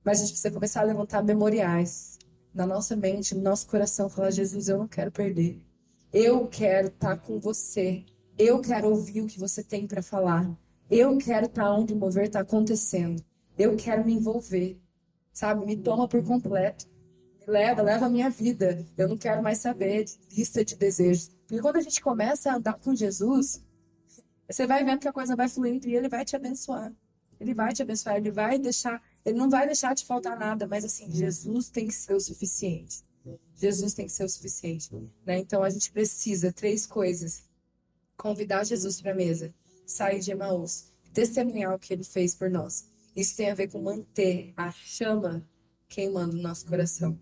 Mas a gente precisa começar a levantar memoriais na nossa mente, no nosso coração, falar, Jesus, eu não quero perder. Eu quero estar com você. Eu quero ouvir o que você tem para falar. Eu quero estar onde o mover está acontecendo. Eu quero me envolver. Sabe? Me toma por completo. Me leva a minha vida. Eu não quero mais saber de lista de desejos. Porque quando a gente começa a andar com Jesus, você vai vendo que a coisa vai fluindo e ele vai te abençoar. Ele vai te abençoar, ele não vai deixar te faltar nada, mas assim, Jesus tem que ser o suficiente. Jesus tem que ser o suficiente, né? Então a gente precisa três coisas: convidar Jesus para a mesa, sair de Emaús, testemunhar o que ele fez por nós. Isso tem a ver com manter a chama queimando no nosso coração.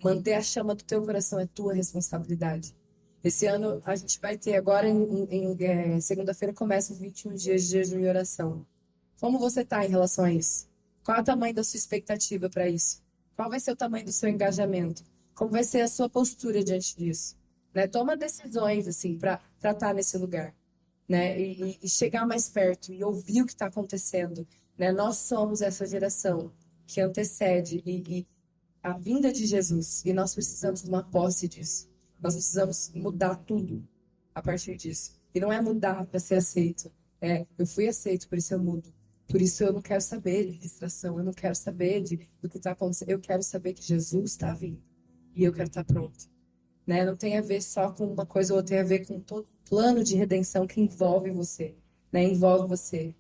Manter a chama do teu coração é tua responsabilidade. Esse ano a gente vai ter agora segunda-feira começa os 21 dias de jejum e oração. Como você está em relação a isso? Qual é o tamanho da sua expectativa para isso? Qual vai ser o tamanho do seu engajamento? Como vai ser a sua postura diante disso? né? Toma decisões, assim, para estar nesse lugar, né? E chegar mais perto e ouvir o que está acontecendo, né? Nós somos essa geração que antecede e a vinda de Jesus e nós precisamos de uma posse disso. Nós precisamos mudar tudo a partir disso. E não é mudar para ser aceito. É, eu fui aceito, por isso eu mudo. Por isso eu não quero saber de distração, eu não quero saber do que está acontecendo. Eu quero saber que Jesus está vindo e eu quero estar pronto, né? Não tem a ver só com uma coisa ou outra, tem a ver com todo o plano de redenção que envolve você, né? Envolve você.